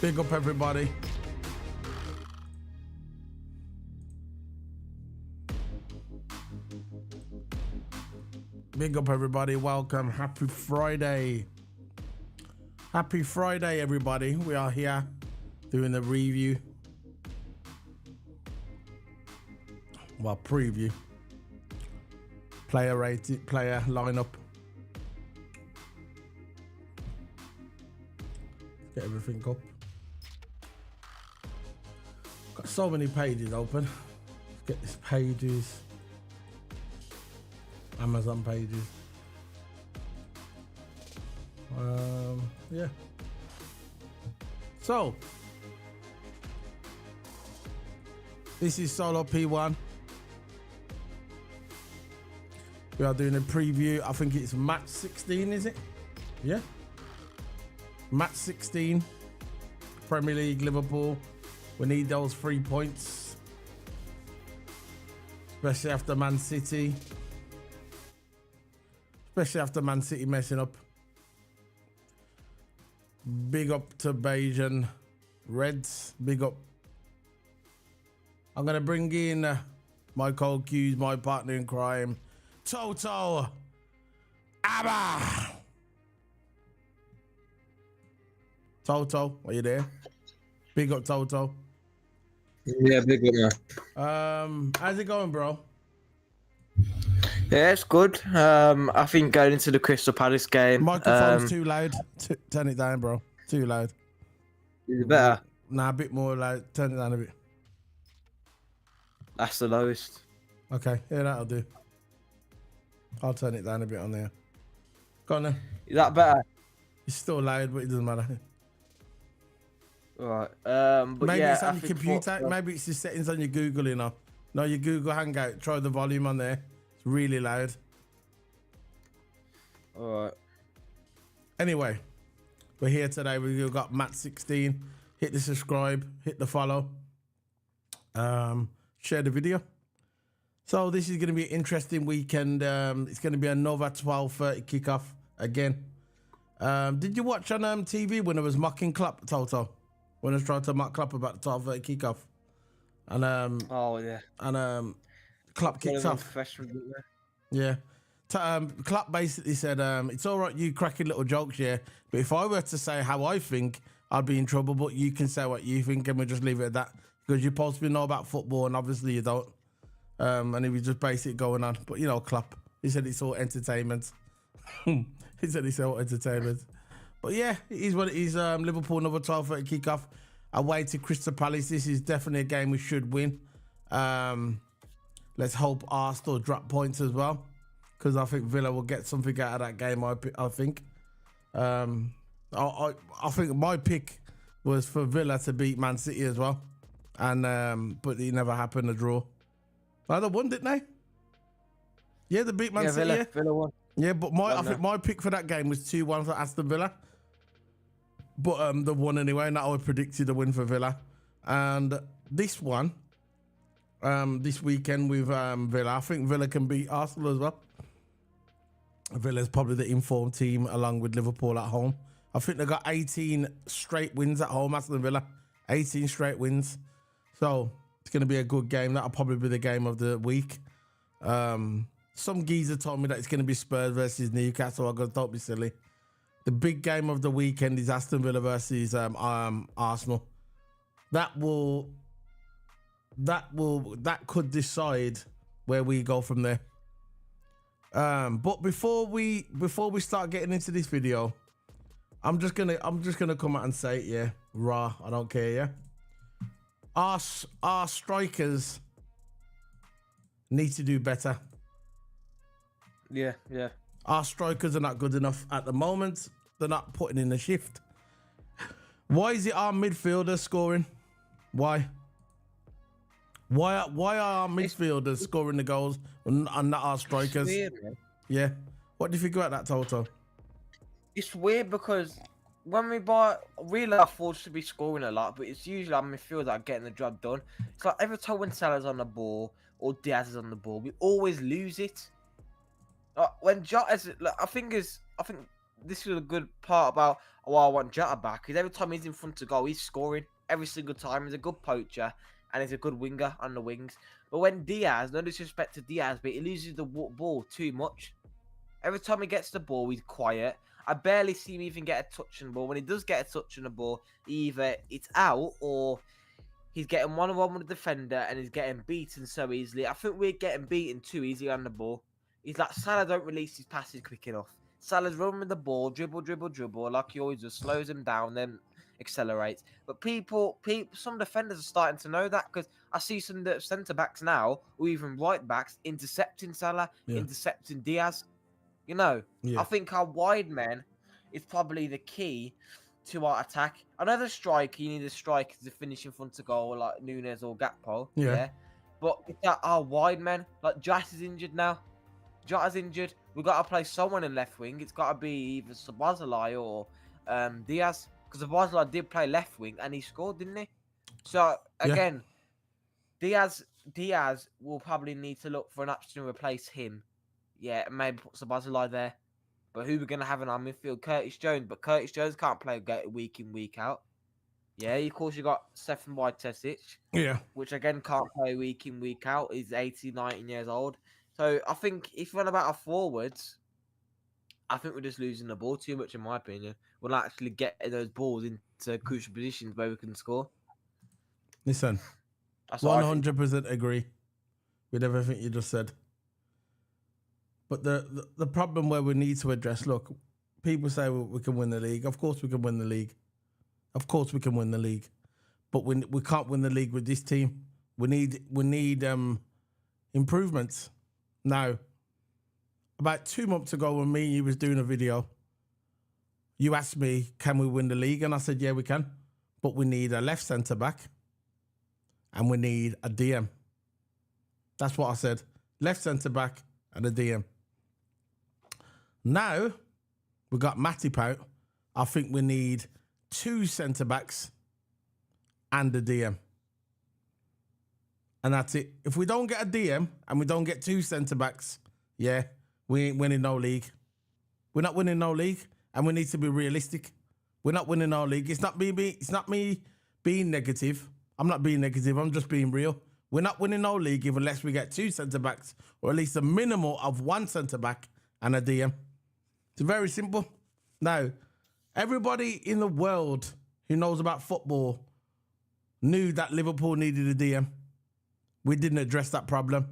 Big up everybody. Big up everybody. Welcome. Happy Friday. Happy Friday, everybody. We are here doing the review. Well, preview. Player rated, player lineup. Get everything up. Got so many pages open. Let's get this pages. Amazon pages. Yeah. So this is Solo P1. We are doing a preview. I think it's match 16, is it? Yeah. Match 16. Premier League, Liverpool. We need those 3 points. Especially after Man City. Especially after Man City messing up. Big up to Bajan Reds. Big up. I'm going to bring in my co-accused, my partner in crime, Toto Abba. Toto, are you there? Big up, Toto. Yeah, big up, man. How's it going, bro? Yeah, it's good. I think going into the Crystal Palace game. Microphone's too loud. Turn it down, bro. Too loud. Is it better? Nah, a bit more loud. Turn it down a bit. That's the lowest. Okay, yeah, that'll do. I'll turn it down a bit on there. Go on then. Is that better? It's still loud, but it doesn't matter. Right. But maybe yeah, it's on your computer. Maybe it's the settings on your Google, you know. No, your Google Hangout. Try the volume on there. It's really loud. All right. Anyway, we're here today. We've got Match 16. Hit the subscribe. Hit the follow. Share the video. So this is going to be an interesting weekend. It's going to be another 12:30 kickoff again. Did you watch on TV when I was mocking Klopp, Toto? When I was trying to mock Klopp about the 12:30 kickoff, and oh yeah, and Klopp kicked off. Yeah, Klopp basically said, "It's all right, you cracking little jokes, yeah, but if I were to say how I think, I'd be in trouble. But you can say what you think, and we'll just leave it at that because you're supposed to know about football, and obviously you don't." And he was just basically going on, but you know, Klopp. He said it's all entertainment. He said he's all entertainment. But yeah, it is what it is. Liverpool, another 12:30 kickoff away to Crystal Palace. This is definitely a game we should win. Let's hope Arsenal drop points as well, because I think Villa will get something out of that game. I think. I think my pick was for Villa to beat Man City as well, and but it never happened. A draw. Oh, they won, didn't they? Yeah, they beat Man City. Villa won. Yeah, but I think my pick for that game was 2-1 for Aston Villa. But they won anyway, and I predicted a win for Villa. And this one, this weekend with Villa, I think Villa can beat Arsenal as well. Villa's probably the informed team along with Liverpool at home. I think they got 18 straight wins at home, Aston Villa. 18 straight wins. So it's going to be a good game. That'll probably be the game of the week. Some geezer told me that it's going to be Spurs versus Newcastle. I gotta, don't be silly. The big game of the weekend is Aston Villa versus Arsenal. That could decide where we go from there. But before we start getting into this video, I'm just gonna come out and say it, yeah. Raw, I don't care, yeah. Our strikers need to do better. Yeah, yeah. Our strikers are not good enough at the moment. They're not putting in the shift. Why is it our midfielders scoring? Why? Why are our midfielders scoring the goals and not our strikers? It's weird, man. Yeah. What do you think about that, Toto? It's weird because when we buy, really our forwards should be scoring a lot, but it's usually our midfield that are getting the job done. It's like every time when Salah's on the ball or Diaz is on the ball, we always lose it. When Jota is, I think this is a good part about why I want Jota back, because every time he's in front of goal, he's scoring every single time. He's a good poacher and he's a good winger on the wings. But when Diaz, no disrespect to Diaz, but he loses the ball too much. Every time he gets the ball, he's quiet. I barely see him even get a touch on the ball. When he does get a touch on the ball, either it's out or he's getting one-on-one with the defender and he's getting beaten so easily. I think we're getting beaten too easy on the ball. He's like, Salah don't release his passes quick enough. Salah's running with the ball, dribble, like he always does, slows him down, then accelerates. But some defenders are starting to know that, because I see some centre-backs now, or even right-backs, intercepting Salah, intercepting Diaz. You know, I think our wide men is probably the key to our attack. I know the striker, you need a striker to finish in front of goal, like Nunes or Gakpo. Yeah. But it's that our wide men, like Jota's injured now. Jota's injured. We've got to play someone in left wing. It's got to be either Szoboszlai or Diaz. Because Szoboszlai did play left wing and he scored, didn't he? So, again, Diaz will probably need to look for an option to replace him. Yeah, maybe put Szoboszlai there. But who we're going to have in our midfield? Curtis Jones. But Curtis Jones can't play week in, week out. Yeah, of course you got Stefan Bajcetic. Yeah. Which, again, can't play week in, week out. He's 18, 19 years old. So, I think if you run about our forwards, I think we're just losing the ball too much, in my opinion. We're not actually getting those balls into crucial positions where we can score. Listen, 100% agree with everything you just said. But the problem where we need to address, look, people say we can win the league. Of course we can win the league. Of course we can win the league. But we can't win the league with this team. We need improvements. Now, about 2 months ago when me and you was doing a video, you asked me, can we win the league? And I said, yeah, we can. But we need a left centre-back and we need a DM. That's what I said. Left centre-back and a DM. Now, we got Matip out. I think we need 2 centre-backs and a DM. And that's it. If we don't get a DM and we don't get 2 centre-backs, yeah, we ain't winning no league. We're not winning no league, and we need to be realistic. We're not winning no league. It's not me being negative. I'm not being negative. I'm just being real. We're not winning no league unless we get 2 centre-backs, or at least a minimum of 1 centre-back and a DM. It's very simple. Now, everybody in the world who knows about football knew that Liverpool needed a DM. We didn't address that problem.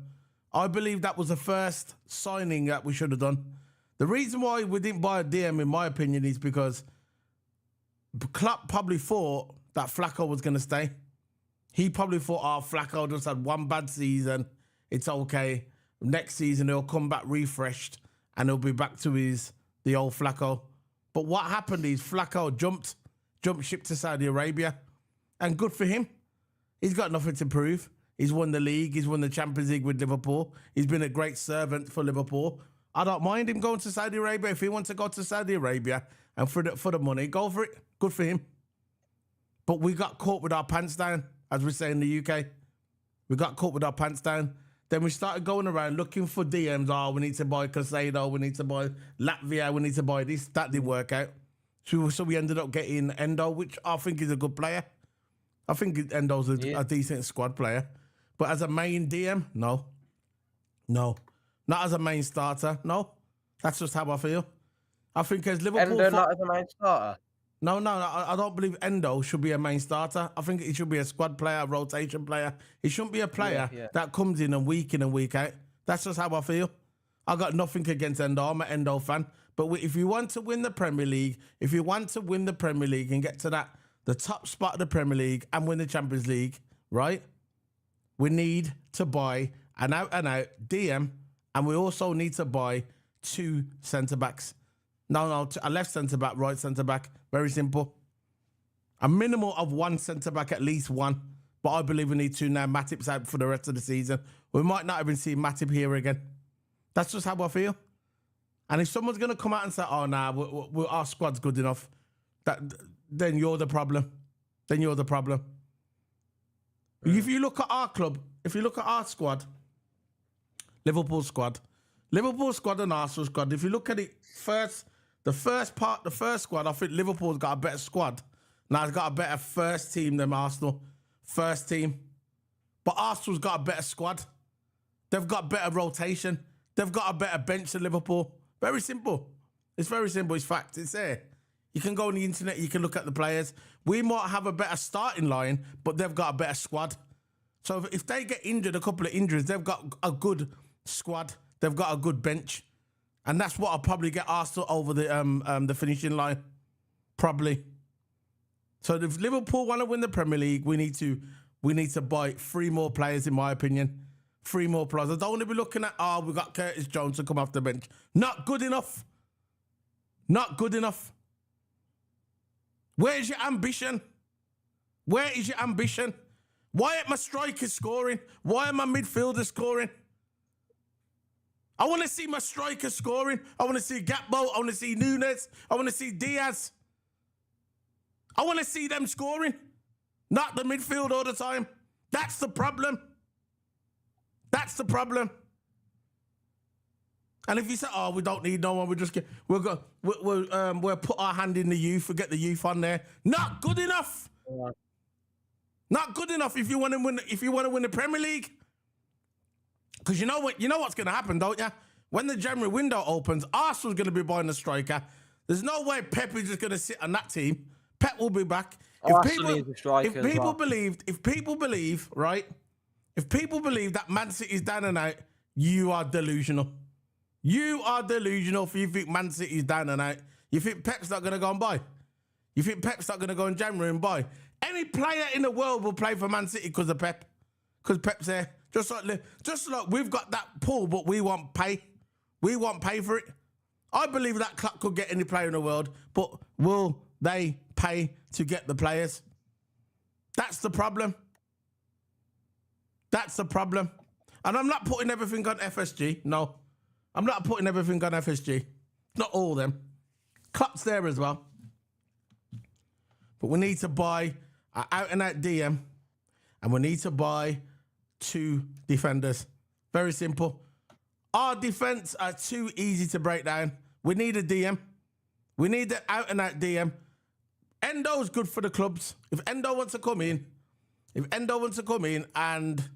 I believe that was the first signing that we should have done. The reason why we didn't buy a DM, in my opinion, is because Klopp probably thought that Flacco was going to stay. He probably thought, Flacco just had one bad season. It's okay. Next season, he'll come back refreshed and he'll be back to the old Flacco. But what happened is Flacco jumped ship to Saudi Arabia. And good for him. He's got nothing to prove. He's won the league. He's won the Champions League with Liverpool. He's been a great servant for Liverpool. I don't mind him going to Saudi Arabia. If he wants to go to Saudi Arabia and for the money, go for it. Good for him. But we got caught with our pants down, as we say in the UK. We got caught with our pants down. Then we started going around looking for DMs. Oh, we need to buy Casado. We need to buy Latvia. We need to buy this. That didn't work out. So we ended up getting Endo, which I think is a good player. I think Endo's a decent squad player. But as a main DM, no. No. Not as a main starter, no. That's just how I feel. I think as Liverpool... Endo not as a main starter? No, I don't believe Endo should be a main starter. I think he should be a squad player, a rotation player. He shouldn't be a player that comes in and week out. That's just how I feel. I got nothing against Endo. I'm an Endo fan. But if you want to win the Premier League, and get to the top spot of the Premier League and win the Champions League, right? We need to buy an out-and-out DM, and we also need to buy 2 centre-backs. No, a left centre-back, right centre-back. Very simple. A minimum of 1 centre-back, at least 1. But I believe we need 2 now. Matip's out for the rest of the season. We might not even see Matip here again. That's just how I feel. And if someone's going to come out and say, oh, nah, our squad's good enough, then you're the problem. If you look at our club, if you look at our squad, Liverpool squad and Arsenal squad, if you look at it the first squad, I think Liverpool's got a better squad. Now it's got a better first team than Arsenal. First team. But Arsenal's got a better squad. They've got better rotation. They've got a better bench than Liverpool. Very simple. It's very simple. It's fact. It's there. You can go on the internet. You can look at the players. We might have a better starting line, but they've got a better squad. So if they get injured, a couple of injuries, they've got a good squad. They've got a good bench. And that's what I'll probably get Arsenal over the finishing line. Probably. So if Liverpool want to win the Premier League, we need to buy 3 more players, in my opinion. 3 more players. I don't want to be looking at, we got Curtis Jones to come off the bench. Not good enough. Not good enough. Where's your ambition? Where is your ambition? Why aren't my strikers scoring? Why are my midfielders scoring? I want to see my strikers scoring. I want to see Gakpo. I want to see Nunes. I want to see Diaz. I want to see them scoring. Not the midfield all the time. That's the problem. That's the problem. And if you say, we don't need no one, we'll put our hand in the youth, we'll get the youth on there. Not good enough. Yeah. Not good enough if you want to win the Premier League. Because you know what's going to happen, don't you? When the January window opens, Arsenal's going to be buying a striker. There's no way Pep is just going to sit on that team. Pep will be back. If people believe that Man City is down and out, you are delusional. You are delusional if you think Man City is down and out. You think Pep's not going to go and buy? You think Pep's not going to go in January and buy? Any player in the world will play for Man City because of Pep. Because Pep's there. Just like we've got that pull, but we won't pay. We won't pay for it. I believe that club could get any player in the world, but will they pay to get the players? That's the problem. That's the problem. And I'm not putting everything on FSG. No. I'm not putting everything on FSG. Not all of them. Klopp's there as well. But we need to buy an out-and-out DM, and we need to buy 2 defenders. Very simple. Our defense are too easy to break down. We need a DM. We need an out-and-out DM. Endo's good for the clubs. If Endo wants to come in and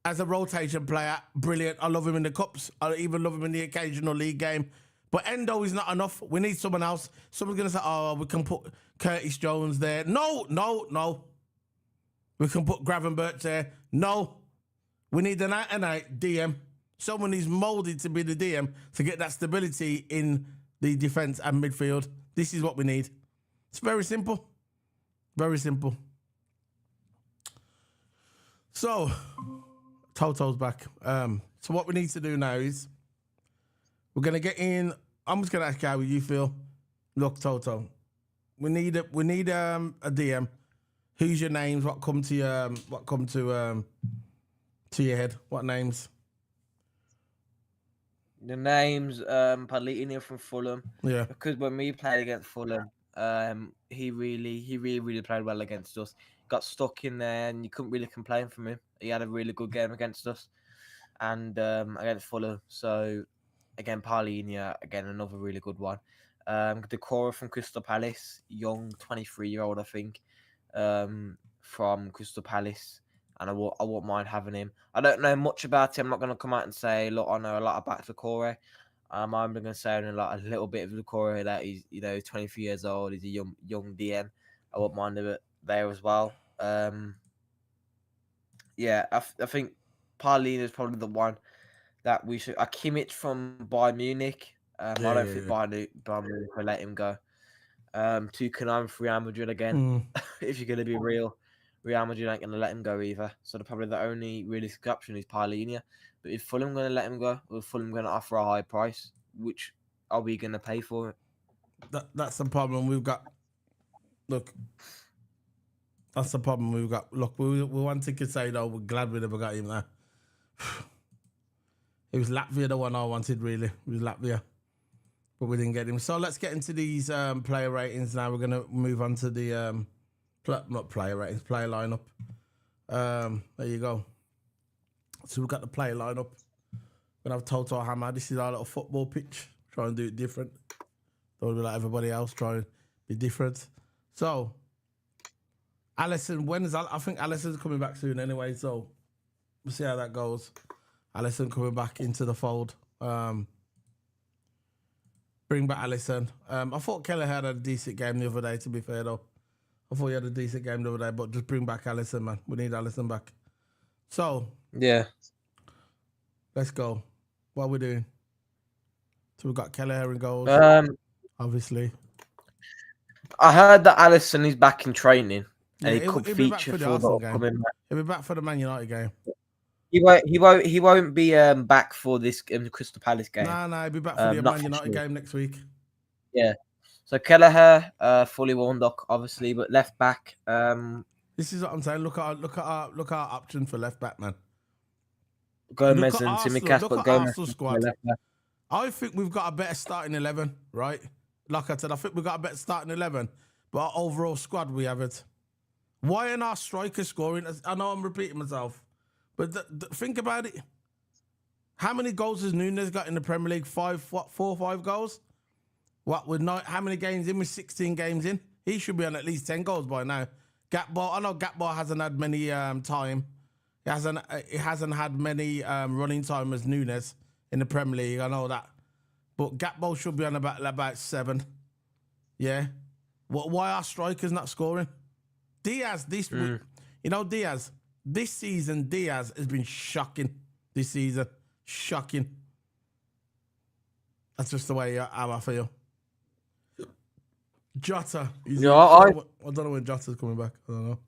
as a rotation player, brilliant. I love him in the cups. I even love him in the occasional league game. But Endo is not enough. We need someone else. Someone's going to say, we can put Curtis Jones there. No. We can put Gravenberch there. No. We need an out-and-out DM. Someone who's molded to be the DM to get that stability in the defense and midfield. This is what we need. It's very simple. Very simple. So, Toto's back. So what we need to do now is we're gonna get in. I'm just gonna ask you how you feel. Look, Toto, we need a DM. Who's your names? What come to your head? What names? The names, Paulino from Fulham. Yeah. Because when we played against Fulham, he really played well against us. Got stuck in there, and you couldn't really complain from him. He had a really good game against us, and against Fulham. So again, Paulino, again another really good one. Decora from Crystal Palace, young 23-year-old, I think, from Crystal Palace. And I won't mind having him. I don't know much about him. I'm not going to come out and say, look, I know a lot about Decore. I'm going to say a little bit of Decore that he's 23 years old. He's a young DM. I won't mind it there as well. Yeah, I think Paulino is probably the one that we should. Kimmich from Bayern Munich. I don't think Bayern Munich will let him go. Tuchel for Real Madrid again. If you're going to be real. Real Madrid ain't going to let him go either. So probably the only realistic option is Paulino. But if Fulham going to let him go, or Fulham going to offer a high price, which are we going to pay for it? That's the problem we've got. Look, that's the problem we've got. Look, we wanted to say, though, we're glad we never got him there. It was Latvia the one I wanted, really. It was Latvia. But we didn't get him. So let's get into these player ratings now. We're going to move on to the... not player ratings, player lineup. There you go. So we've got the player lineup. We're going to have Toto Hammer. This is our little football pitch. Try and do it different. Don't be like everybody else. Try and be different. So, Alisson, I think Alisson's coming back soon anyway. So, we'll see how that goes. Alisson coming back into the fold. Bring back Alisson. I thought Keller had a decent game the other day, to be fair, though. I thought he had a decent game the other day, but just bring back Alisson, man. We need Alisson back. So, yeah. Let's go. What are we doing? So we've got Kelleher in goals, obviously. I heard that Alisson is back in training, and he could he'll feature for the upcoming match. He'll be back for the Man United game. He won't be back for this Crystal Palace game. No, he'll be back for the Man United game next week. Yeah. So Kelleher, fully warmed up, obviously, but left back. This is what I'm saying. Look at our option for left back, man. Gomez and Tsimikas, but Gomez squad. I think we've got a better starting 11, right? Like I said, I think we've got a better starting 11, but our overall squad we have it. Why aren't our strikers scoring? I know I'm repeating myself, but think about it. How many goals has Nunes got in the Premier League? 4 or 5 goals? What with how many games in? With 16 games in, he should be on at least 10 goals by now. I know Gatball hasn't had many time. He hasn't had many running time as Nunes in the Premier League. I know that, but Gatball should be on about 7. Yeah, why are strikers not scoring? Diaz this season Diaz has been shocking. This season, shocking. That's just the way how I feel. Jota. I don't know when Jota's coming back. I don't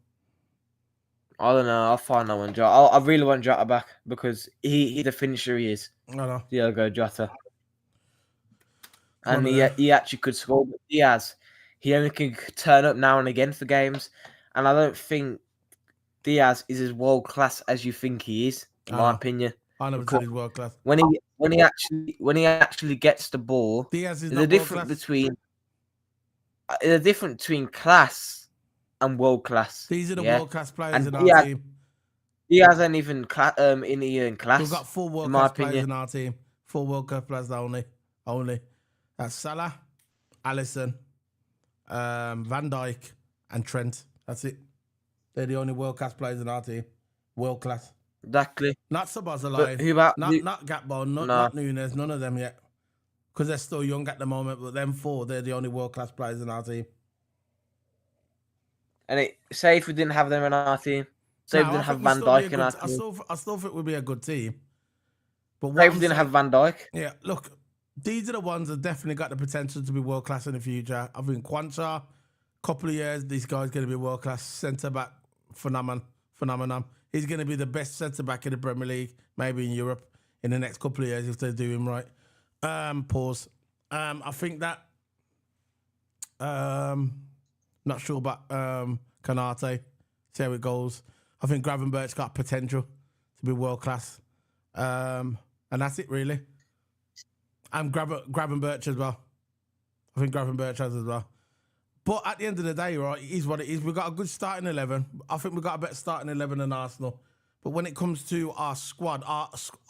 know. I'll find out when Jota. I really want Jota back because he's the finisher he is. I know. Diogo Jota. And he actually could score. But Diaz, he only can turn up now and again for games. And I don't think Diaz is as world class as you think he is, in my opinion. I never said he's world class. When he actually gets the ball, Diaz is the difference between class and world class. These are the world class players in our team. Diaz ain't even in class. We've got 4 world class players in our team. 4 world class players only. That's Salah, Alisson, Van Dijk, and Trent. That's it. They're the only world class players in our team. World class. Exactly. Not Sabazalai. Who about not Gatball, not Nunes, none of them yet. Because they're still young at the moment, but them 4, they're the only world class players in our team. And say if we didn't have them in our team, say we didn't have Van Dijk in our team. I still think we'd be a good team. But they didn't have Van Dijk. Yeah, look, these are the ones that definitely got the potential to be world class in the future. I think Kwanzaa, couple of years, this guy's going to be world class centre back phenomenon. He's going to be the best centre back in the Premier League, maybe in Europe, in the next couple of years if they do him right. Pause. I think that. Not sure about Kanate. See how it goes. I think Gravenberch's got potential to be world class. And that's it, really. And Gravenberch as well. I think Gravenberch has as well. But at the end of the day, right, it is what it is. We've got a good starting 11. I think we've got a better starting 11 than Arsenal. But when it comes to our squad,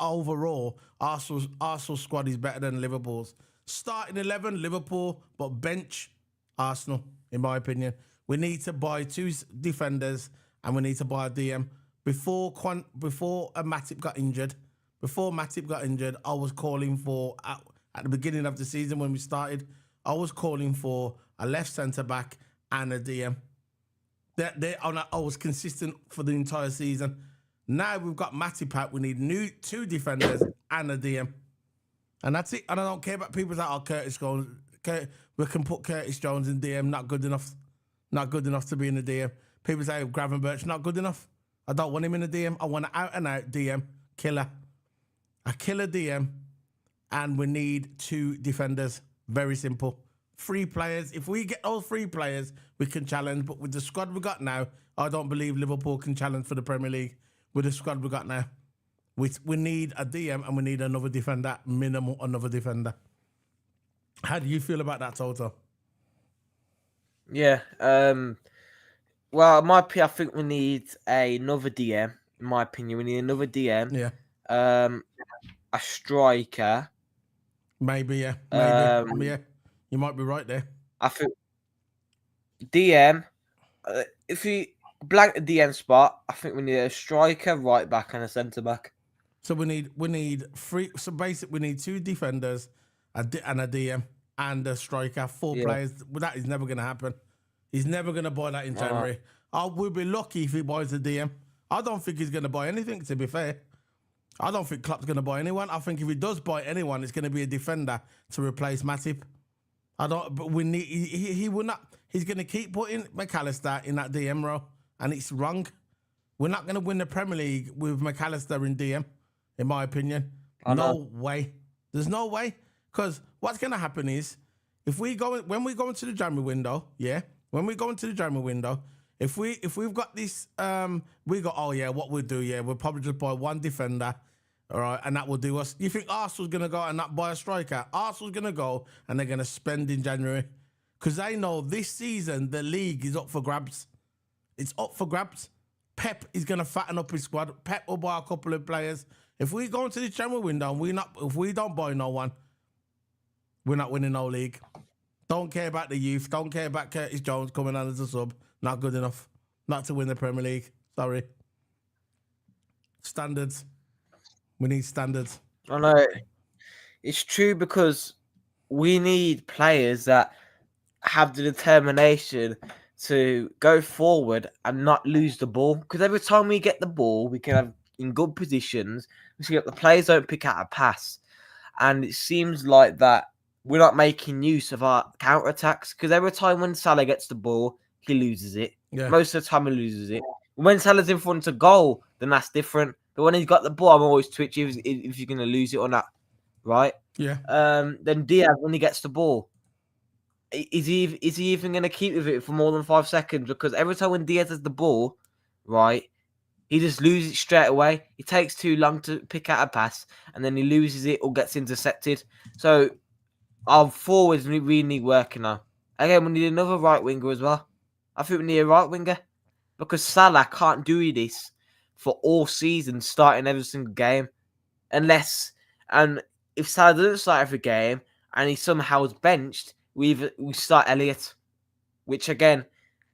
overall, Arsenal's squad is better than Liverpool's. Starting 11, Liverpool, but bench, Arsenal, in my opinion. We need to buy 2 defenders and we need to buy a DM. Before Matip got injured, I was calling for, at the beginning of the season when we started, I was calling for a left centre-back and a DM. I was consistent for the entire season. Now we've got Matip out. We need 2 defenders and a DM. And that's it. And I don't care about people that are Curtis Jones. We can put Curtis Jones in DM, not good enough. Not good enough to be in the DM. People say Gravenberch, not good enough. I don't want him in the DM. I want an out-and-out DM killer. A killer DM. And we need 2 defenders. Very simple. 3 players. If we get all 3 players, we can challenge. But with the squad we got now, I don't believe Liverpool can challenge for the Premier League. With the squad we got now. We need a DM and we need another defender. Minimal another defender. How do you feel about that, Toto? Yeah. Well, I think we need another DM. In my opinion, we need another DM. Yeah. A striker. Maybe, yeah. Maybe. Yeah. You might be right there. I think DM. If you blank the DM spot, I think we need a striker, right back, and a centre back. So we need 3. So basically, we need 2 defenders, and a DM, and a striker. 4 players. Well, that is never going to happen. He's never going to buy that in January. We'll be lucky if he buys a DM. I don't think he's going to buy anything, to be fair. I don't think Klopp's going to buy anyone. I think if he does buy anyone, it's going to be a defender to replace Matip. But we need. He will not. He's going to keep putting McAllister in that DM role, and it's wrong. We're not going to win the Premier League with McAllister in DM, in my opinion. No way. There's no way. Because what's going to happen is, when we go into the January window, if we've got this, what we'll do, we'll probably just buy 1 defender, all right, and that will do us. You think Arsenal's going to go and not buy a striker? Arsenal's going to go and they're going to spend in January because they know this season the league is up for grabs. It's up for grabs. Pep is going to fatten up his squad. Pep will buy a couple of players. If we go into the January window and if we don't buy no one, we're not winning no league. Don't care about the youth. Don't care about Curtis Jones coming on as a sub. Not good enough. Not to win the Premier League. Sorry. Standards. We need standards. I know. It's true because we need players that have the determination to go forward and not lose the ball. Because every time we get the ball, we can have in good positions. We see that the players don't pick out a pass. And it seems like that we're not making use of our counter-attacks. Because every time when Salah gets the ball, he loses it. Yeah. Most of the time he loses it. When Salah's in front of goal, then that's different. But when he's got the ball, I'm always twitchy if you're going to lose it or not. Right? Yeah. Then Diaz, when he gets the ball, is he even going to keep with it for more than 5 seconds? Because every time when Diaz has the ball, right, he just loses it straight away. It takes too long to pick out a pass, and then he loses it or gets intercepted. So our forwards really need working now. Again, we need another right winger as well. I think we need a right winger because Salah can't do this for all season, starting every single game, and if Salah doesn't start every game and he somehow is benched, we start Elliott, which again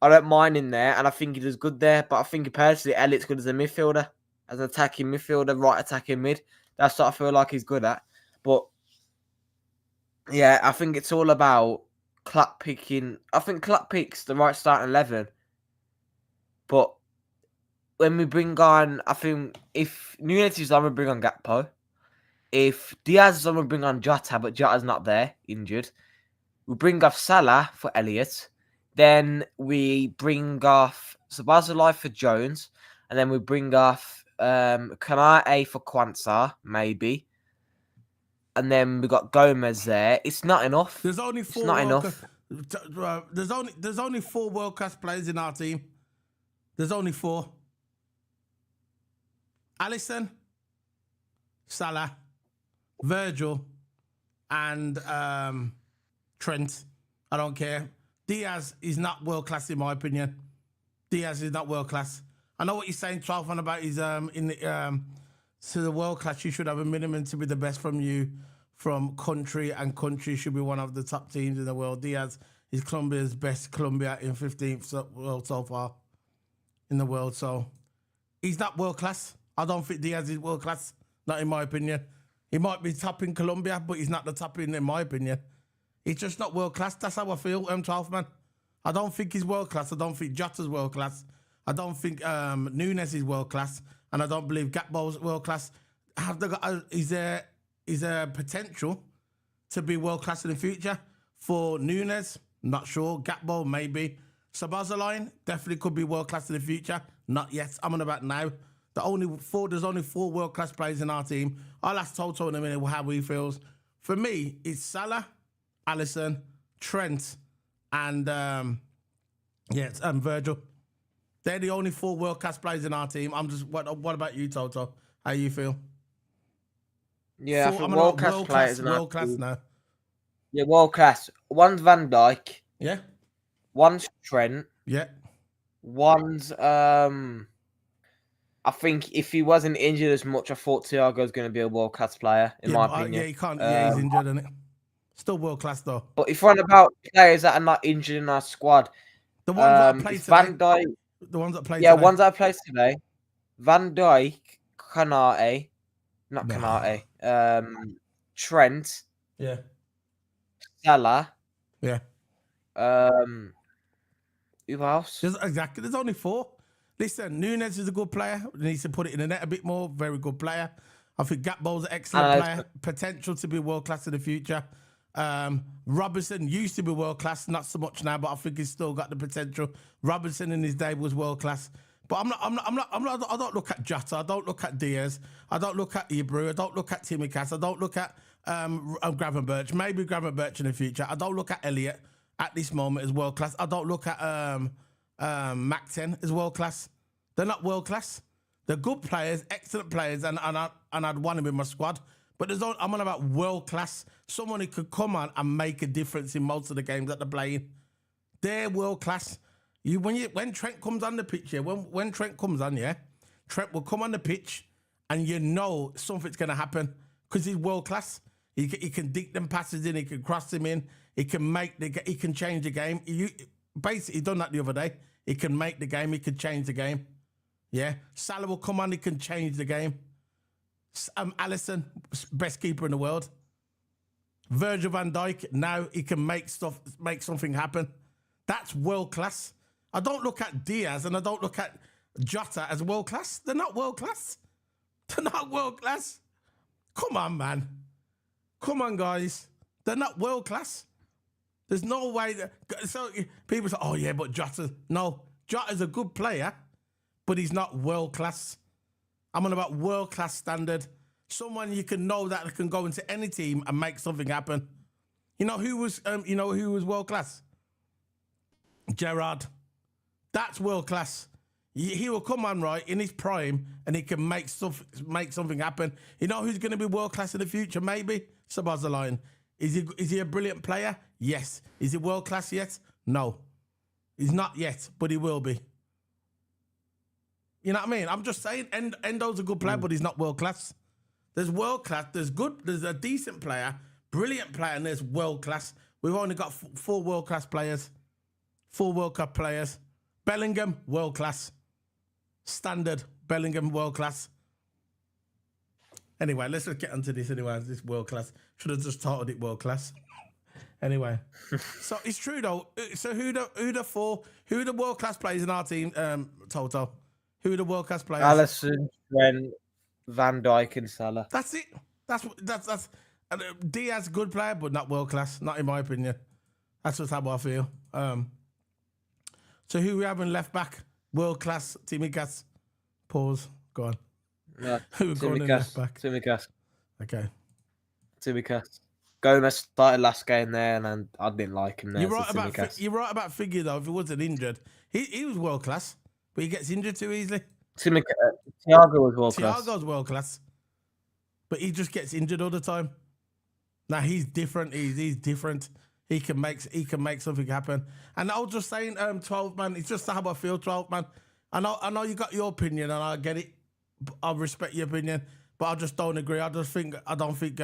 I don't mind in there, and I think he does good there. But I think personally, Elliott's good as a midfielder, as an attacking midfielder, right attacking mid. That's what I feel like he's good at. But yeah, I think it's all about Klopp picking. I think Klopp picks the right starting 11. But when we bring on, I think if Nunes is on, we bring on Gakpo. if Diaz is on, we bring on Jota, but Jota's not there, injured. We bring off Salah for Elliott. Then we bring off Szoboszlai for Jones. And then we bring off Kanate for Kwanzaa, maybe. And then we got Gomez there. It's not enough. There's only four. There's only 4 world class players in our team. There's only 4. Alisson, Salah, Virgil, and Trent. I don't care. Diaz is not world class in my opinion. Diaz is not world class. I know what you're saying, 12 on about his to the world class. You should have a minimum to be the best from country, and country should be one of the top teams in the world. Diaz is Colombia's best. Colombia in 15th world so far in the world. So he's not world class. I don't think Diaz is world class. Not in my opinion. He might be top in Colombia, but he's not the top in my opinion. He's just not world class. That's how I feel, M12, man. I don't think he's world class. I don't think Jota's world class. I don't think Nunes is world class. And I don't believe Gakpo's world class. Is there potential to be world class in the future? For Nunes, not sure. Gakpo, maybe. Szoboszlai definitely could be world class in the future. Not yet. I'm on about now. There's only 4 world class players in our team. I'll ask Toto in a minute how he feels. For me, it's Salah, Alisson, Trent, and Virgil. They're the only 4 world class players in our team. What about you, Toto? How you feel? Yeah, I think world class players. World class now. Yeah, world class. One's Van Dijk. Yeah. One's Trent. Yeah. One's I think if he wasn't injured as much, I thought Thiago's going to be a world class player in my opinion. Yeah, he can't. He's injured, isn't it? Still world class though. But if we're on about players that are not injured in our squad, the ones that play today. Van Dijk. The ones that play. Yeah, today. ones that play today. Van Dijk, Kanate, not Kanate. Trent. Yeah. Salah. Yeah. Who else? There's only 4. Listen, Nunes is a good player. He needs to put it in the net a bit more. Very good player. I think Gakpo's an excellent player. Potential to be world class in the future. Robertson used to be world class, not so much now, but I think he's still got the potential. Robertson in his day was world class. But I don't look at Jota. I don't look at Diaz. I don't look at Ibra. I don't look at Tsimikas. I don't look at Gravenberch. Maybe Gravenberch in the future. I don't look at Elliott at this moment as world class. I don't look at Mac 10 as world class. They're not world class. They're good players, excellent players, and I'd want them in my squad. But I'm on about world class. Someone who could come on and make a difference in most of the games that they're playing. They're world class. When Trent comes on the pitch, when Trent comes on, Trent will come on the pitch, and you know something's gonna happen because he's world class. He can dig them passes in. He can cross them in. He can change the game. Basically, he done that the other day. He can make the game. He can change the game. Yeah, Salah will come on. He can change the game. Alisson, best keeper in the world. Virgil van Dijk, now he can make something happen. That's world class. I don't look at Diaz and I don't look at Jota as world class. They're not world class. They're not world class. Come on, man. Come on, guys. They're not world class. There's no way so people say, oh yeah, but Jota. No, Jota's a good player, but he's not world class. I'm on about world class standard. Someone you can know that can go into any team and make something happen. You know who was world class? Gerrard. That's world class. He will come on right in his prime and he can make something happen. You know who's going to be world class in the future? Maybe Szoboszlai. Is he a brilliant player? Yes. Is he world class yet? No. He's not yet, but he will be. You know what I mean? I'm just saying Endo's a good player, but he's not world class. There's world class, there's a decent player, brilliant player, and there's world class. We've only got 4 world class players. 4 World Cup players. Bellingham, world class. Standard, Bellingham, world class. Anyway, let's just get onto this anyway. This world class. Should have just titled it world class. Anyway. So it's true though. So who are the world class players in our team, Toto? Who are the world class players? Alisson, Trent, Van Dijk and Salah. That's it. That's Diaz, good player, but not world class. Not in my opinion. That's just how I feel. So who we having left back? World class, Timmy Cass. Pause. Go on. Yeah, Who we going in left back? Timmy Cass. Okay. Timmy Cass. Gomez started last game there, and I didn't like him there. You're right about Figure though. If he wasn't injured, he was world class, but he gets injured too easily. Thiago was world class. Thiago's world class, but he just gets injured all the time. Now he's different. He's different. He can make something happen. And I was just saying, 12 man. It's just how I feel, 12 man. I know you got your opinion, and I get it. I respect your opinion, but I just don't agree. I don't think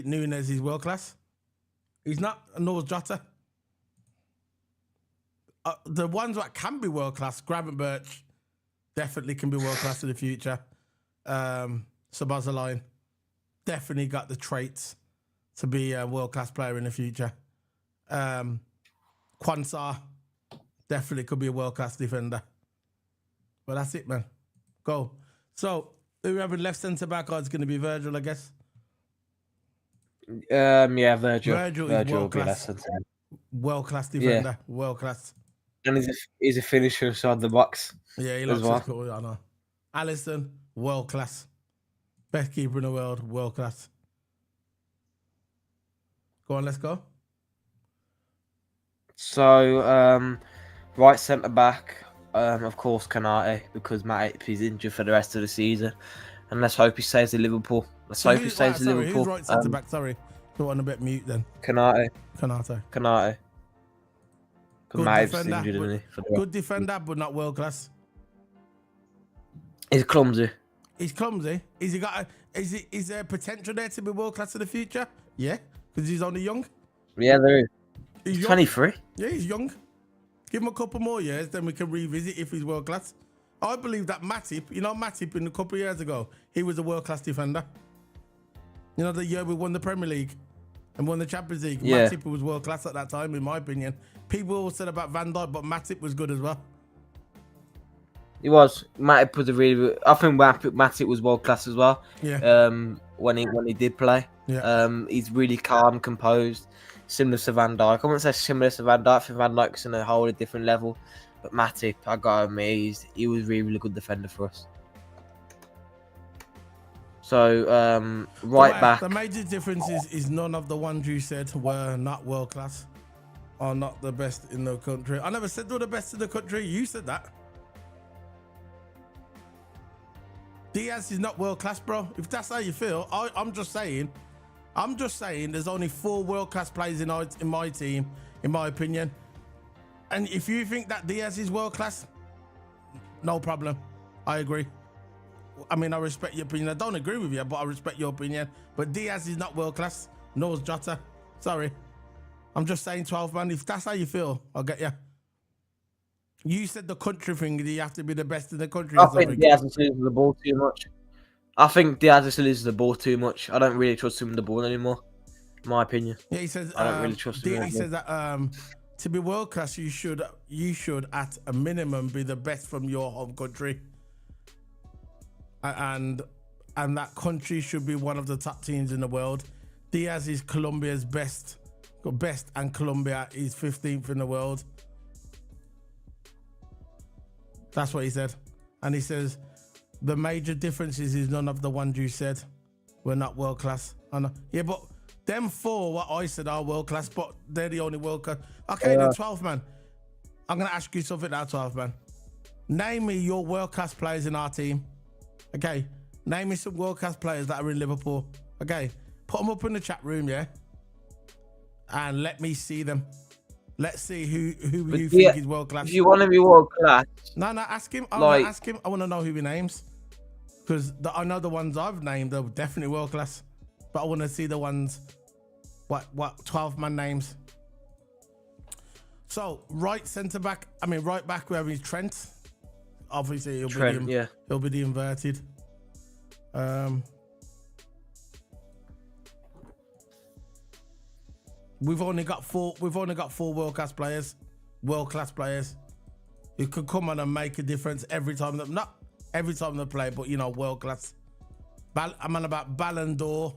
Nunes is world class. He's not. Nor is Jota. The ones that can be world class, Gravenberch, definitely can be world class in the future. Szoboszlai definitely got the traits to be a world class player in the future. Quansah definitely could be a world class defender. But that's it, man. Go. So who we having left centre back? Oh, it's going to be Virgil, I guess. Yeah, Virgil. Virgil is world class. World class defender. Yeah. World class. And he's a finisher inside the box. Yeah, he looks cool. I know. Alisson, world class. Best keeper in the world, world class. Go on, let's go. So, right centre back, of course, Kanate, because Matip is injured for the rest of the season. And let's hope he stays at Liverpool. Let's hope he stays at Liverpool. Who's right centre back? Sorry. Go on a bit mute then. Kanate. Good defender, injured, good defender, but not world class. He's clumsy. Is he got? Is there potential there to be world class in the future? Yeah, because he's only young. Yeah, there is. He's 23. Yeah, he's young. Give him a couple more years, then we can revisit if he's world class. I believe that Matip, Matip in a couple of years ago, he was a world class defender. You know, the year we won the Premier League and won the Champions League. Yeah. Matip was world class at that time, in my opinion. People all said about Van Dijk, but Matip was good as well. He was. Matip was I think Matip was world class as well. Yeah. When he did play. Yeah. He's really calm, composed, similar to Van Dijk. I wouldn't say similar to Van Dijk. I think Van Dijk's on a whole different level. But Matip, I got him. He was really good defender for us. So right back. The major difference is none of the ones you said were not world class, or not the best in the country. I never said they were the best in the country. You said that. Diaz is not world class, bro. If that's how you feel, I'm just saying there's only 4 world class players in my team, in my opinion. And if you think that Diaz is world class, no problem. I agree. I mean, I respect your opinion. I don't agree with you, but I respect your opinion. But Diaz is not world class. Nor is Jota. Sorry. I'm just saying 12, man. If that's how you feel, I'll get you. You said the country thing. You have to be the best in the country. I think Diaz loses the ball too much. I don't really trust him with the ball anymore. In my opinion. Yeah, he says. I don't really trust him. He says that to be world class, you should at a minimum be the best from your home country. And that country should be one of the top teams in the world. Diaz is Colombia's best, and Colombia is 15th in the world. That's what he said. And he says, the major differences is none of the ones you said were not world class. I know. Yeah, but them 4, what I said are world class, but they're the only world class. Okay, then 12, man. I'm going to ask you something now, 12, man. Name me your world class players in our team. Okay, name me some world class players that are in Liverpool. Okay, put them up in the chat room, yeah, and let me see them. Let's see who you think is world class. If you want to be world class, no, ask him. I want to ask him. I want to know who he names, because I know the ones I've named are definitely world class, but I want to see the ones. What 12-man names? So right back. We're having Trent. Obviously, he'll be the inverted. We've only got four world class players who could come on and make a difference every time. Not every time they play, but world class. I'm on about Ballon d'Or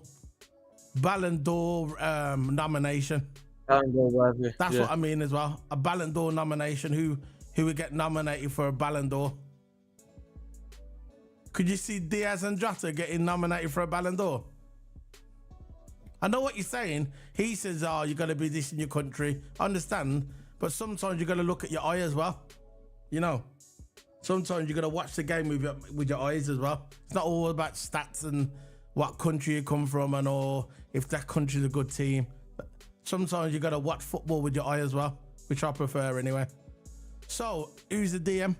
nomination. Ballon d'Or worthy. That's what I mean as well. A Ballon d'Or nomination. Who would get nominated for a Ballon d'Or? Could you see Diaz and Jota getting nominated for a Ballon d'Or? I know what you're saying. He says, "Oh, you got to be this in your country." I understand, but sometimes you got to look at your eye as well. You know, sometimes you got to watch the game with your eyes as well. It's not all about stats and what country you come from and or if that country's a good team. Sometimes you got to watch football with your eye as well, which I prefer anyway. So, who's the DM?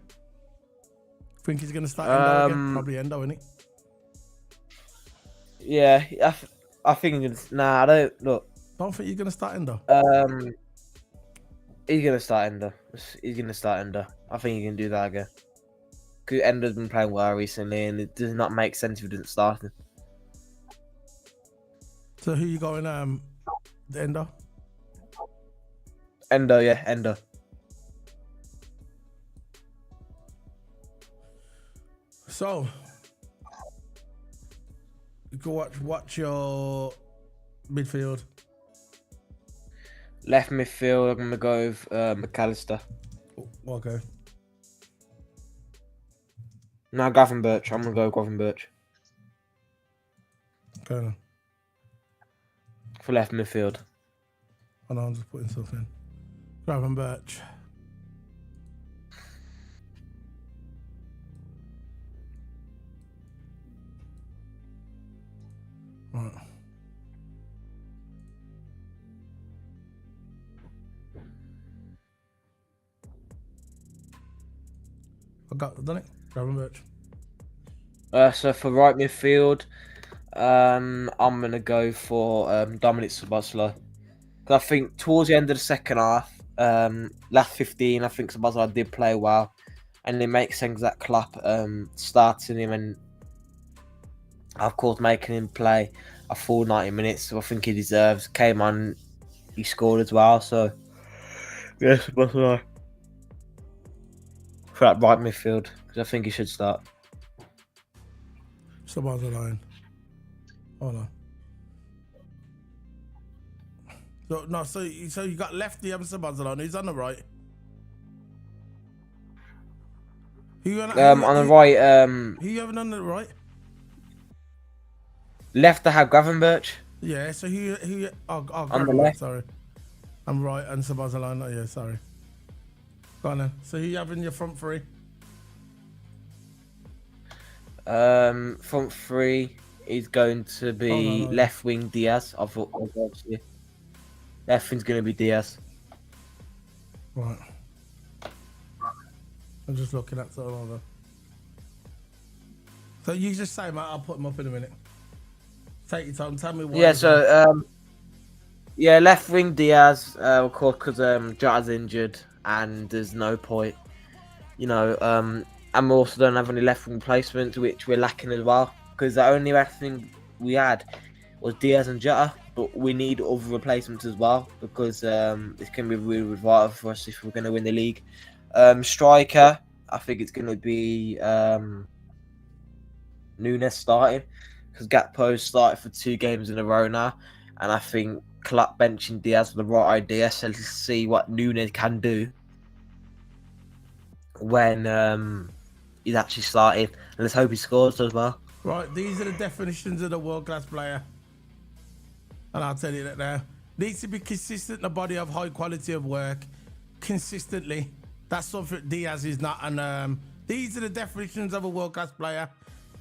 Think he's going to start Endo again? Probably Endo, isn't he? Yeah, I think it's... Nah, I don't... Look. Don't think you're going to start Endo? He's going to start Endo. He's going to start Endo. I think he can do that again. Because Endo's been playing well recently, and it does not make sense if he didn't start him. So who you going, the Endo? Endo, yeah, Endo. So, you can watch your midfield. Left midfield, I'm going to go with McAllister. Okay. No, Gravenberch. I'm going to go Gravenberch. Okay. For left midfield. Hold on, I'm just putting stuff in. Gravenberch. Right. Done it. Gravenberch. So for right midfield, I'm gonna go for Dominic Szoboszlai. I think towards the end of the second half, last 15, I think Szoboszlai did play well, and it makes sense that Klopp starting him and of course making him play a full 90 minutes. So I think he deserves. Came on, he scored as well. So yes, Szoboszlai for that right midfield because I think he should start. Szoboszlai. Hold on. So no, so you got lefty Szoboszlai. Who's on the right? On the right. Who you having on the right? Left to have Gravenberch. Yeah. So who? On the left. Sorry, I'm right and Szoboszlai. Oh, yeah, sorry. Go on then. So who you having your front three? Front three is going to be left wing Diaz. I thought obviously left wing's going to be Diaz. Right. I'm just looking at some other. So you just say, mate. I'll put them up in a minute. Take your time. Tell me what. Yeah. So yeah, left wing Diaz. Of course, because Jota's injured and there's no point. You know, and we also don't have any left wing replacements, which we're lacking as well. Because the only left thing we had was Diaz and Jota, but we need other replacements as well because it's going to be really vital for us if we're going to win the league. Striker, I think it's going to be Nunes starting because Gakpo's started for 2 games in a row now, and I think Klopp benching Diaz was the right idea. So let's see what Nunes can do when he's actually started, and let's hope he scores as well. Right, these are the definitions of the world-class player. And I'll tell you that now. Needs to be consistent in a body of high quality of work. Consistently. That's something Diaz is not. And these are the definitions of a world-class player.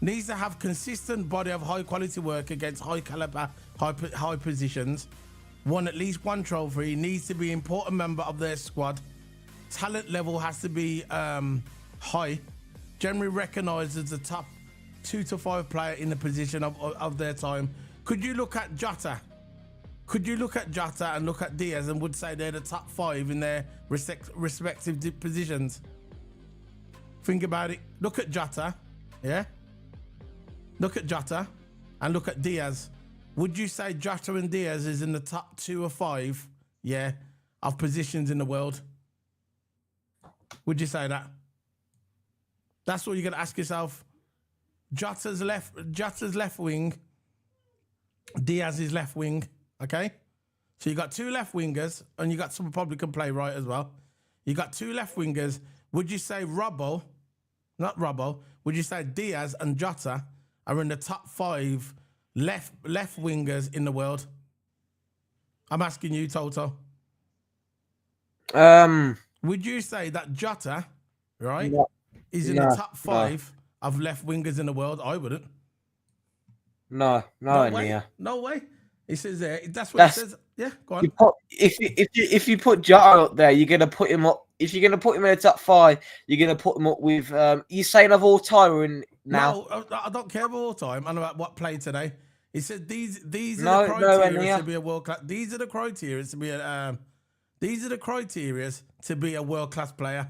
Needs to have consistent body of high quality work against high caliber, high positions. Won at least 1 trophy. Needs to be an important member of their squad. Talent level has to be high. Generally recognized as the top 2 to 5 player in the position of their time. Could you look at Jota? Could you look at Jota and look at Diaz and would say they're the top 5 in their respective positions? Think about it. Look at Jota, yeah? Look at Jota and look at Diaz. Would you say Jota and Diaz is in the top 2 or 5, yeah, of positions in the world? Would you say that? That's what you're going to ask yourself. Jota's left wing. Diaz is left wing. Okay. So you got two left wingers, and you got someone probably can play right as well. You got two left wingers. Would you say Robbo, not Robbo, would you say Diaz and Jota are in the top 5 left wingers in the world? I'm asking you, Toto. Would you say that Jota, right, is in the top 5 of left wingers in the world? I wouldn't. No way. No way. It says there. That's what it says. Yeah, go on. If you put Jota up there, you're gonna put him up. If you're gonna put him in the top 5, you're gonna put him up with. You saying of all time or in now? No, I don't care about all time. I'm about what played today. It said these are the criteria to be a world class. These are the criteria to be a. These are the criteria to be a world class player.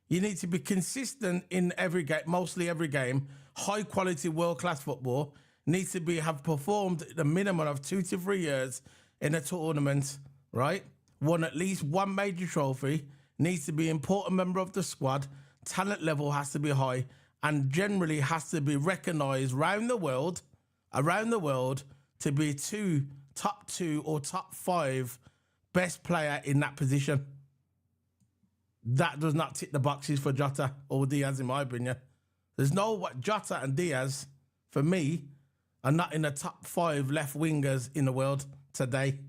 You need to be consistent in every game, mostly every game. High quality world class football. Needs to have performed the minimum of 2 to 3 years in a tournament, right? Won at least one major trophy. Needs to be an important member of the squad. Talent level has to be high, and generally has to be recognised around the world to be top two or top 5 best player in that position. That does not tick the boxes for Jota or Diaz, in my opinion. There's no Jota and Diaz, for me, are not in the top 5 left wingers in the world today,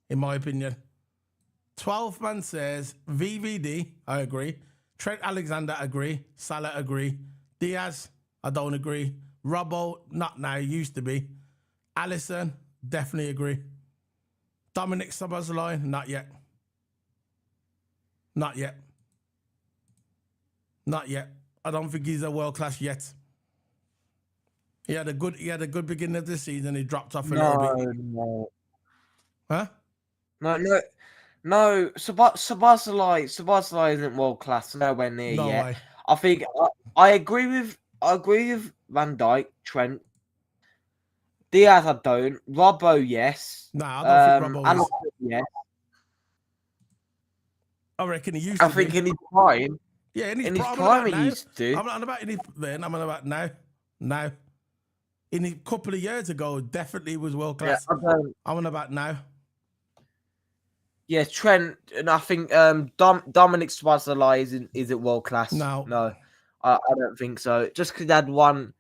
in my opinion. 12th man says VVD, I agree. Trent Alexander, agree. Salah, agree. Diaz, I don't agree. Robbo, not now, used to be. Alisson, definitely agree. Dominic Szoboszlai, not yet. Not yet. Not yet. I don't think he's a world class yet. He had a good beginning of the season. He dropped off a little bit. No. Huh? No. Szoboszlai isn't world class. Nowhere near yet. Way. I think I agree with Van Dijk, Trent, Diaz. I don't. Robbo, yes. Nah, I don't think Robbo is. Yes. I reckon he used to. I think in his prime. Yeah, in his prime he used to. I'm not about then. I'm about now. Now. In a couple of years ago, definitely was world class. Yeah, I'm on about now. Yeah, Trent, and I think Dominic Szoboszlai isn't world class. No, I don't think so. Just because he had one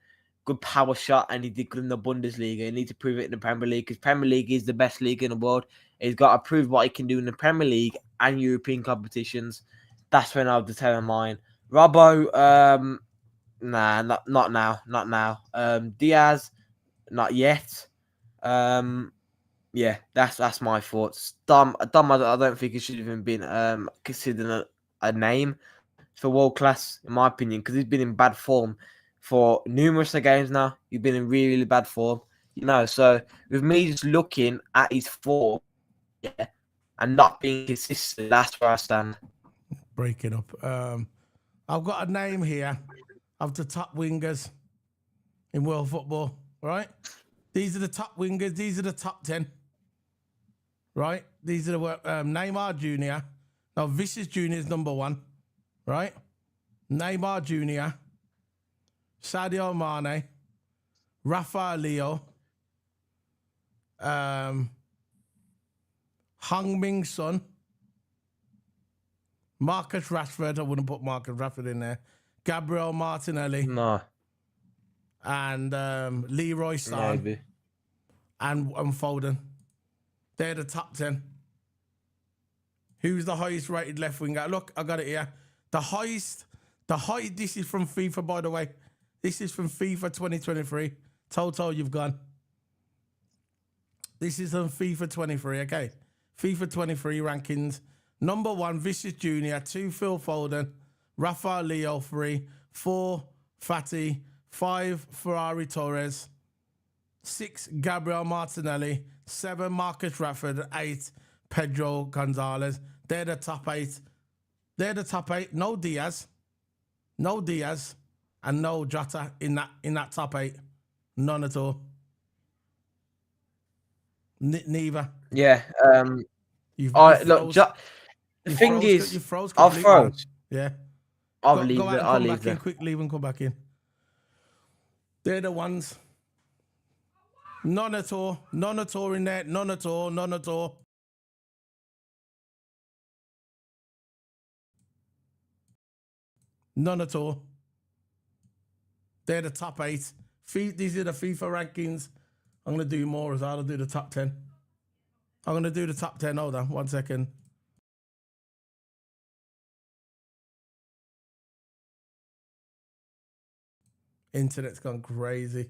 good power shot and he did good in the Bundesliga, he needs to prove it in the Premier League, because Premier League is the best league in the world. He's got to prove what he can do in the Premier League and European competitions. That's when I'll determine mine. Robbo, nah, not now. Diaz, not yet. Yeah, that's my thoughts. Dom, I don't think it should have even been considered a name for world class, in my opinion, because he's been in bad form for numerous games now. He's been in really, really bad form, So with me just looking at his form, yeah, and not being consistent, that's where I stand. Breaking up. I've got a name here of the top wingers in world football, right? These are the top wingers. These are the top 10, right? These are the Neymar Jr. Now, Vinicius Jr. is number 1, right? Neymar Jr., Sadio Mane, Rafael Leo, Heung-min Son, Marcus Rashford. I wouldn't put Marcus Rashford in there. Gabriel Martinelli. No. And Leroy Sane. Maybe. And Foden. They're the top 10. Who's the highest rated left winger? Look, I got it here. The highest, this is from FIFA, by the way. This is from FIFA 2023. Toto, you've gone. This is on FIFA 23, okay? FIFA 23 rankings. Number 1, Vinicius Jr. 2, Phil Foden. Rafael Leo, 3. 4, Fati. 5, Ferrari Torres. 6, Gabriel Martinelli. 7, Marcus Rashford. 8, Pedro Gonzalez. They're the top 8. They're the top 8. No Diaz. No Diaz. And no Jota in that top 8. None at all. Neither. Yeah. The thing is, I'll froze. Yeah. I'll leave it. Quick, leave and come back in. They're the ones. None at all. None at all in there. None at all. None at all. None at all. They're the top 8. These are the FIFA rankings. I'm going to do more as well. I'll do the top 10. I'm going to do the top 10. Hold on 1 second. Internet's gone crazy.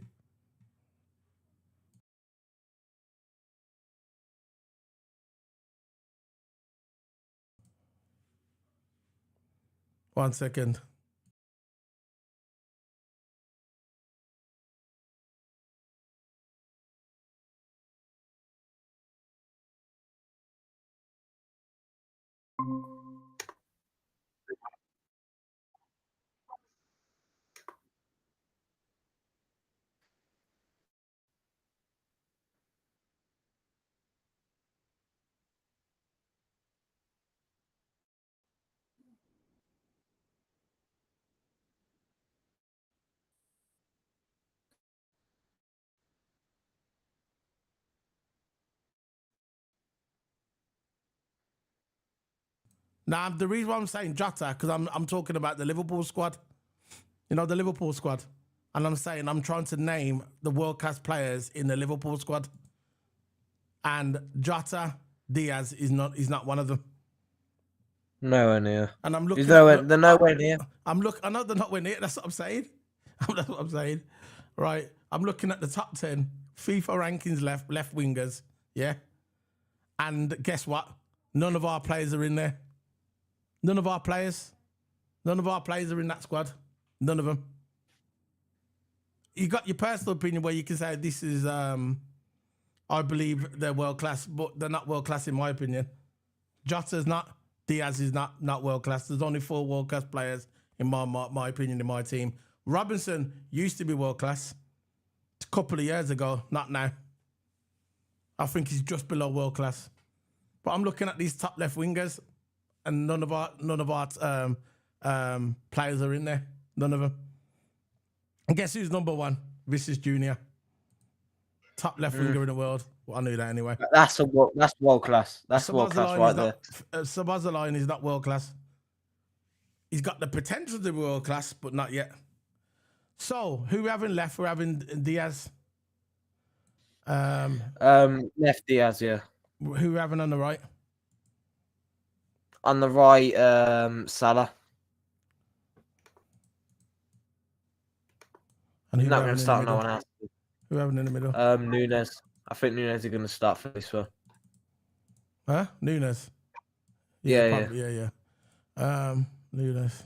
One second. Now, the reason why I'm saying Jota, because I'm talking about the Liverpool squad. You know, the Liverpool squad. And I'm saying I'm trying to name the world-class players in the Liverpool squad. And Jota, Diaz is not one of them. Nowhere near. And I'm looking. They're nowhere near. I know they're not near. That's what I'm saying. That's what I'm saying. Right. I'm looking at the top 10 FIFA rankings left wingers. Yeah. And guess what? None of our players are in there. None of our players are in that squad. None of them. You got your personal opinion where you can say this is, I believe they're world class, but they're not world class in my opinion. Jota's not. Diaz is not world class. There's only 4 world class players in my opinion in my team. Robinson used to be world class a couple of years ago, not now. I think he's just below world class. But I'm looking at these top left wingers, and none of our players are in there. None of them. And guess who's number 1? Vinicius Junior. Top left winger in the world. Well, I knew that anyway. That's world class. That's world class right there. Szoboszlai is not world class. He's got the potential to be world class, but not yet. So who we having left? We're having Diaz. Left Diaz, yeah. Who we having on the right? On the right, Salah. And he's not going to start no one else. Who we having in the middle? Nunes. I think Nunes is going to start for this one. Huh? Nunes? Yeah. Nunes.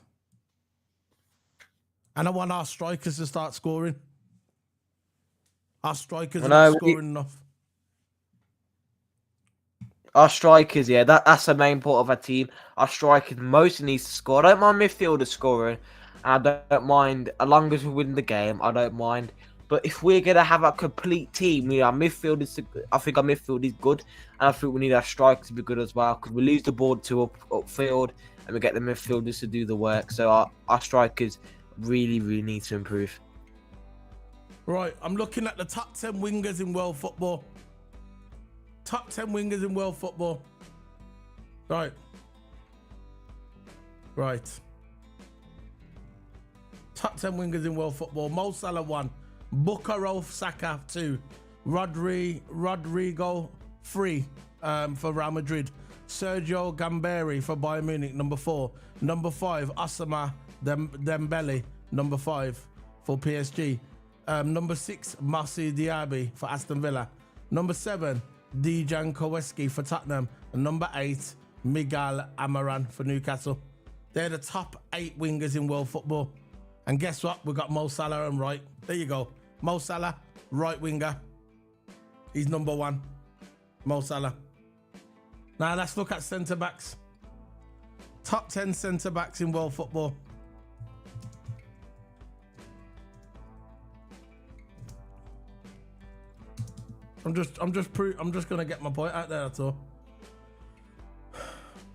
And I want our strikers to start scoring. Our strikers are not scoring enough. Our strikers, yeah, that's the main part of our team. Our strikers mostly needs to score. I don't mind midfielders scoring. And I don't mind, as long as we win the game, I don't mind. But if we're going to have a complete team, we need our midfielders. I think our midfield is good. And I think we need our strikers to be good as well. Because we lose the ball to upfield and we get the midfielders to do the work. So our strikers really, really need to improve. Right, I'm looking at the top 10 wingers in world football. Top 10 wingers in world football. Right. Top 10 wingers in world football. Mo Salah 1. Bukayo Saka 2. Rodrigo 3 for Real Madrid. Sergio Gamberi for Bayern Munich, number 4. Number 5, Osama Dembele, number 5 for PSG. Number 6, Marci Diaby for Aston Villa. Number 7, Dejan Koweski for Tottenham. And number 8, Miguel Amaran for Newcastle. They're the top 8 wingers in world football. And guess what? We've got Mo Salah on right. There you go. Mo Salah, right winger. He's number 1. Mo Salah. Now let's look at centre-backs. Top 10 centre-backs in world football. I'm just gonna get my point out there, that's all.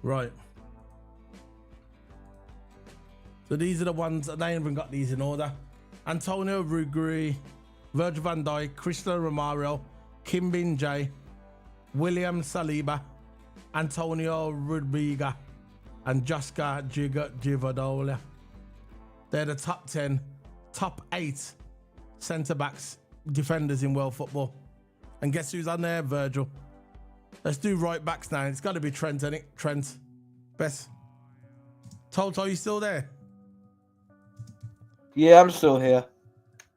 Right. So these are the ones, they haven't got these in order. Antonio Ruggieri, Virgil van Dijk, Cristiano Romario, Kim Min-jae, William Saliba, Antonio Rudiger, and Joska Gvardiol. They're the top 10, top 8 centre-backs, defenders in world football. And guess who's on there? Virgil. Let's do right backs now. It's got to be Trent, isn't it? Trent. Best. Toto, you still there? Yeah, I'm still here.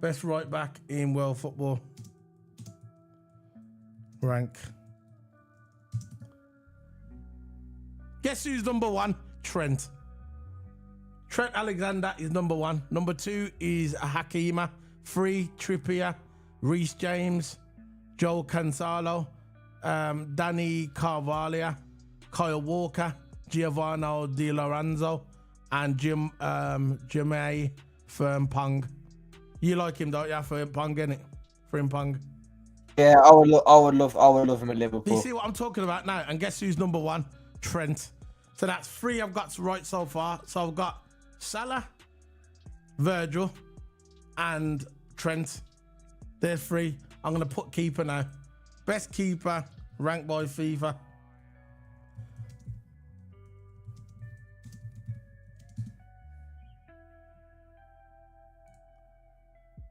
Best right back in world football. Rank. Guess who's number 1? Trent. Trent Alexander is number 1. Number 2 is Hakima. 3, Trippier, Reece James, Joe Cancelo, Danny Carvalho, Kyle Walker, Giovanni Di Lorenzo, and Jermaine Frimpong. You like him, don't you? Frimpong, innit? Frimpong. Yeah, I would love him at Liverpool. You see what I'm talking about now? And guess who's number 1? Trent. So that's 3 I've got right so far. So I've got Salah, Virgil, and Trent. There's 3. I'm gonna put keeper now. Best keeper ranked by FIFA.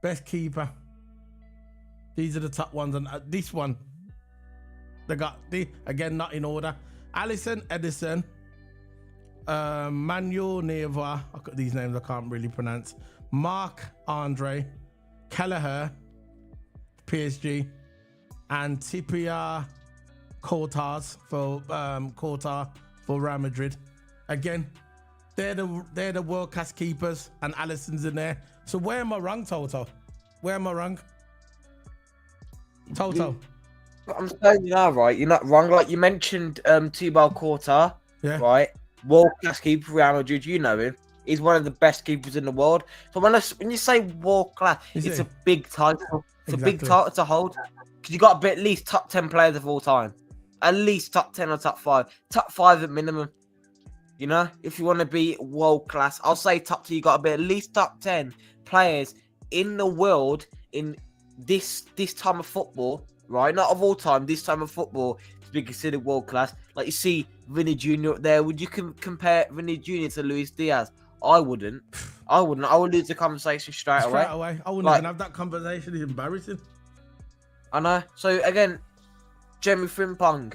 Best keeper. These are the top ones, and this one, they got again not in order. Alisson, Edison, Manuel Neuer. These names I can't really pronounce. Mark Andre, Kelleher, PSG, and Tipia Cortaz for Real Madrid. Again, they're the world class keepers, and Alisson's in there. So where am I wrong, Toto? Where am I wrong? Toto. I'm saying you are right. You're not wrong. Like you mentioned, Thibaut Courtois, right? World class keeper for Real Madrid. You know him. He's one of the best keepers in the world. So when you say world class, it's a big title. It's a big title to hold. Because you got to be at least top 10 players of all time. At least top 10 or top 5. Top 5 at minimum. You know, if you want to be world class, I'll say top 2. You got to be at least top 10 players in the world in this time of football, right? Not of all time. This time of football to be considered world class. Like you see Vinny Jr. up there. Would you compare Vinny Jr. to Luis Diaz? I wouldn't. I would lose the conversation straight away. I wouldn't even have that conversation. It's embarrassing. I know. So again, Jeremy Frimpong,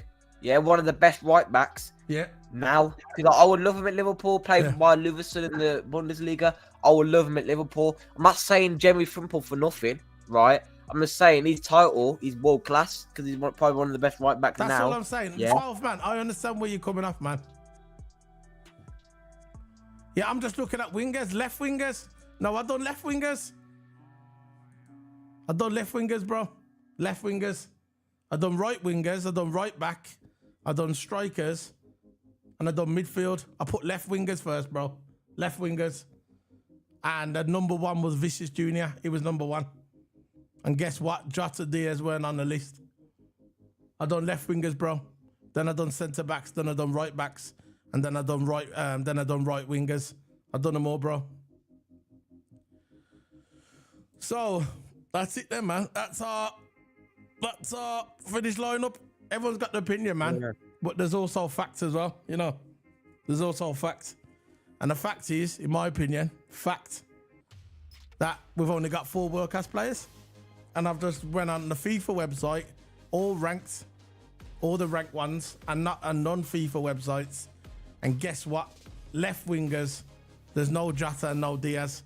one of the best right backs. Yeah. Now, because I would love him at Liverpool. Played for Bayer Leverkusen in the Bundesliga. I would love him at Liverpool. I'm not saying Jeremy Frimpong for nothing, right? I'm just saying his title is world class because he's probably one of the best right backs now. That's all I'm saying. Yeah. 12, man. I understand where you're coming off, man. Yeah, I'm just looking at wingers, left wingers. No, I done left wingers. I done left wingers, bro. Left wingers. I done right wingers. I done right back. I done strikers. And I done midfield. I put left wingers first, bro. Left wingers. And the number 1 was Vicious Jr. He was number 1. And guess what? Jota Diaz weren't on the list. I done left wingers, bro. Then I done centre backs. Then I done right backs. And then I done right wingers. I done them all, bro. So that's it then, man. That's our finished lineup. Everyone's got their opinion, man. Yeah. But there's also facts as well, you know. There's also facts. And the fact is, in my opinion, that we've only got 4 world class players. And I've just went on the FIFA website, all ranked, all the ranked ones, and non-FIFA websites. And guess what? Left wingers, there's no Jota and no Diaz.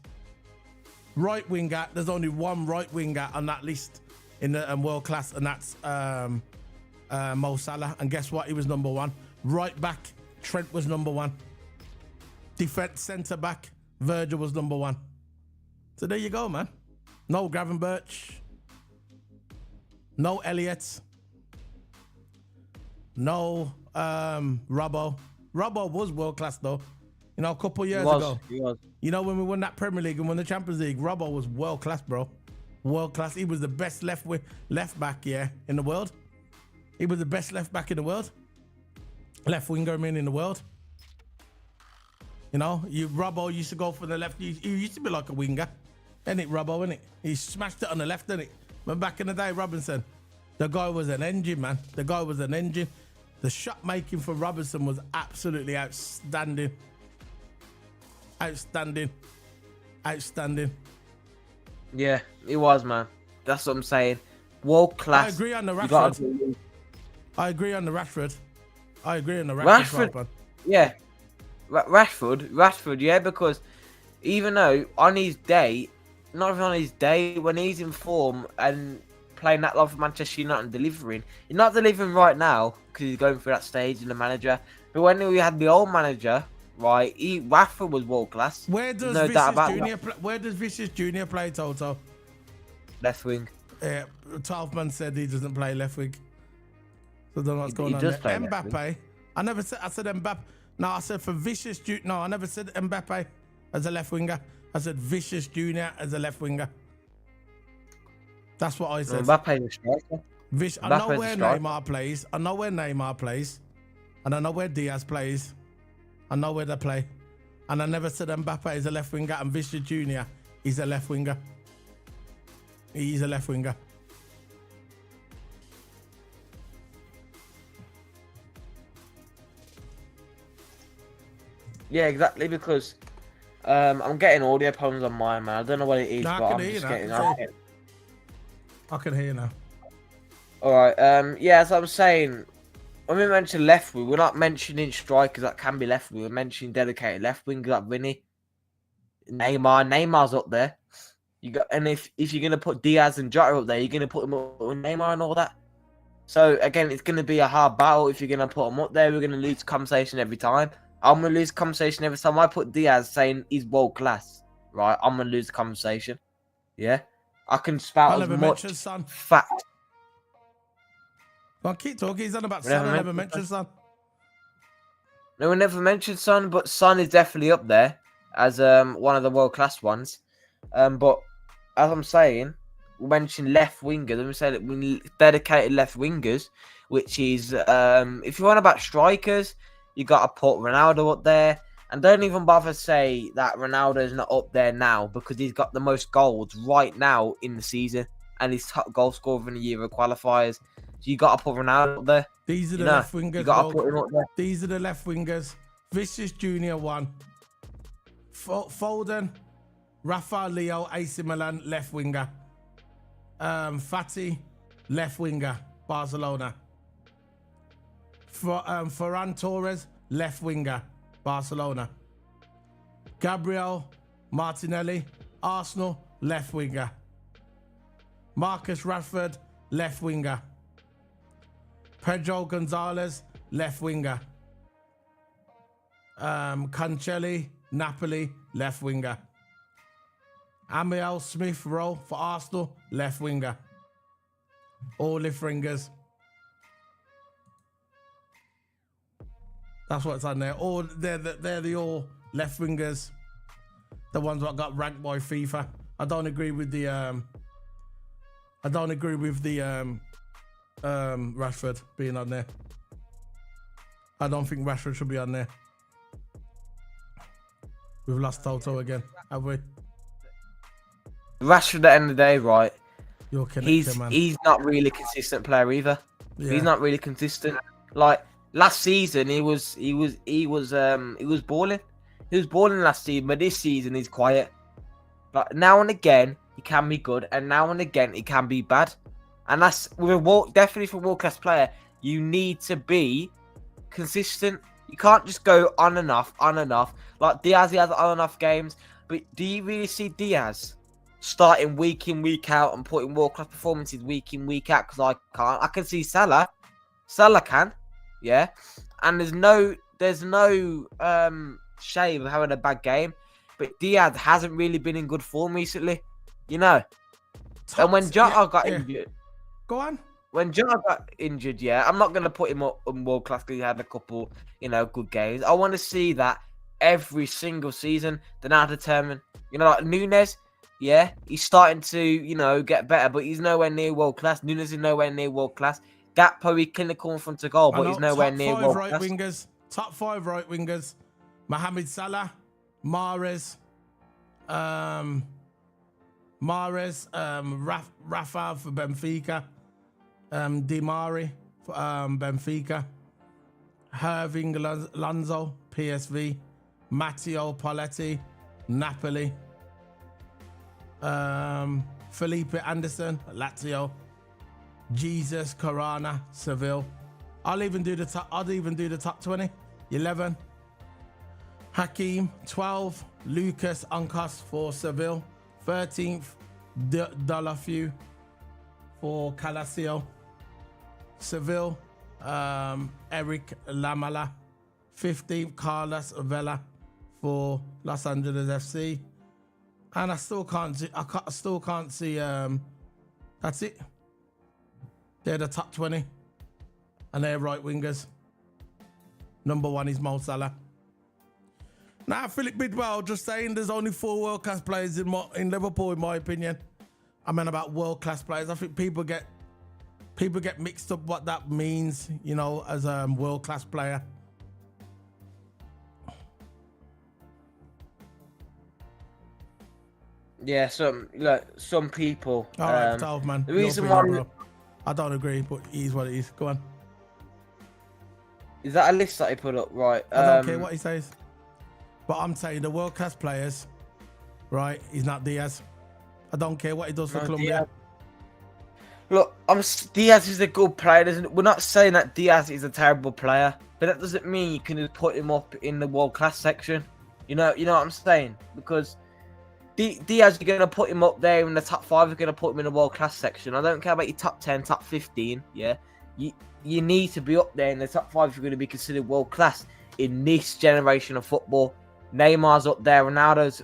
Right winger, there's only 1 right winger on that list in the world class, and that's Mo Salah. And guess what? He was number 1. Right back, Trent was number 1. Defense centre back, Virgil was number 1. So there you go, man. No Gravenberch. No Elliott. No Robbo. Robbo was world class though. You know, a couple of years ago. He was. You know, when we won that Premier League and won the Champions League, Robbo was world class, bro. World class. He was the best left back, in the world. He was the best left back in the world. Left winger, in the world. You know, Robbo used to go for the left. He used to be like a winger. Ain't it, Robbo, innit? He smashed it on the left, innit? But back in the day, Robinson, the guy was an engine, man. The guy was an engine. The shot making for Robinson was absolutely outstanding. Outstanding. Outstanding. Yeah, it was, man. That's what I'm saying. World class. I agree on the Rashford. I agree on the Rashford. I agree on the Rashford. Rashford, yeah. Rashford, yeah, because even though on his day, not even on his day, when he's in form and playing that long for Manchester United and delivering, he's not delivering right now because he's going through that stage in the manager. But when we had the old manager, right, Rashford was world class. Where does Vicious Junior play, Toto? Left wing. Yeah, 12 said he doesn't play left wing. So I don't know what's going on there. Mbappe. I said Mbappe. No, I said for Vicious Junior. No, I never said Mbappe as a left winger. I said Vicious Junior as a left winger. That's what I said. Mbappe is striker. I know where Neymar plays. I know where Neymar plays. And I know where Diaz plays. I know where they play. And I never said Mbappe is a left winger and Vicious Junior is a left winger. He's a left winger. Yeah, exactly, because I'm getting audio problems on mine, man. I don't know what it is, but I'm just getting... I can hear you now. Alright, yeah, as I was saying, when we mention left wing, we're not mentioning strikers that can be left wing. We're mentioning dedicated left wingers like Vinny, Neymar's up there. And if you're gonna put Diaz and Jota up there, you're gonna put them up with Neymar and all that. So again, it's gonna be a hard battle if you're gonna put them up there. We're gonna lose conversation every time. I'm gonna lose conversation every time I put Diaz saying he's world class. Right, I'm gonna lose the conversation. Yeah, I can spout as much fact. Well, keep talking. He's on about Son. I never mentioned Son. No, we never mentioned Son, but Son is definitely up there as one of the world class ones. But as I'm saying, we mentioned left wingers. Let me say that we dedicated left wingers, which is if you want about strikers, you got to put Ronaldo up there. And don't even bother say that Ronaldo is not up there now because he's got the most goals right now in the season. And he's top goal scorer in the Euro qualifiers. So you got to put Ronaldo up there. These are the left wingers. You got to put him up there. These are the left wingers. Vicious Junior 1. Foden, Rafael Leo, AC Milan, left winger. Fati, left winger, Barcelona. Ferran Torres, left winger, Barcelona. Gabriel Martinelli, Arsenal, left winger. Marcus Rashford, left winger. Pedro Gonzalez, left winger. Cancelli, Napoli, left winger. Amiel Smith-Rowe for Arsenal, left winger. All left wingers. That's what's on there. All they're the all left wingers. The ones that got ranked by FIFA. I don't agree with the Rashford being on there. I don't think Rashford should be on there. We've lost Toto again, have we? Rashford at the end of the day, right? Man. He's not really a consistent player either. Yeah. He's not really consistent. Like last season, he was balling. He was balling last season, but this season he's quiet. Like now and again, he can be good, and now and again he can be bad. And that's definitely for a world class player. You need to be consistent. You can't just go on and off. Like Diaz, he has on and off games. But do you really see Diaz starting week in, week out and putting world-class performances week in, week out? Because I can't. I can see Salah. Salah can. Yeah. And there's no shame of having a bad game. But Diaz hasn't really been in good form recently. You know. And when Jota got injured. Go on. When Jota got injured, I'm not going to put him up in world class because he had a couple, good games. I want to see that every single season. They're now determined. Like Nunes, he's starting to, get better, but he's nowhere near world class. Nunes is nowhere near world class. Gakpo, he's clinical in front of goal, but he's nowhere near world class. Top 5 right wingers. Mohamed Salah, Mahrez, Mahrez, Rafa for Benfica, Di Mari for Benfica, Irving Alonso, PSV, Matteo Poletti, Napoli, Felipe Anderson, Lazio, Jesus Corona, Seville. I'll even do the top 20. 11. Hakim, 12. Lucas Uncas for Seville. 13th. Deulofeu for Calcio. Seville, Eric Lamela. 15th. Carlos Vela for Los Angeles FC. And I still can't see. That's it. They're the top 20, and they're right wingers. Number 1 is Mo Salah. Now, Philip Bidwell just saying there's only 4 world-class players in Liverpool, in my opinion. I mean about world-class players. I think people get mixed up what that means, you know, as a world-class player. Yeah, some people. All right, 12, man. The reason why I don't agree, but it is what it is. Go on. Is that a list that he put up? Right. I don't care what he says. But I'm saying the world-class players, right, he's not Diaz. I don't care what he does for Colombia. Look, Diaz is a good player. We're not saying that Diaz is a terrible player, but that doesn't mean you can just put him up in the world-class section. You know what I'm saying? Because Diaz, you're going to put him up there in the top 5. You're going to put him in the world-class section. I don't care about your top 10, top 15. Yeah, you need to be up there in the top 5 if you're going to be considered world-class in this generation of football. Neymar's up there, Ronaldo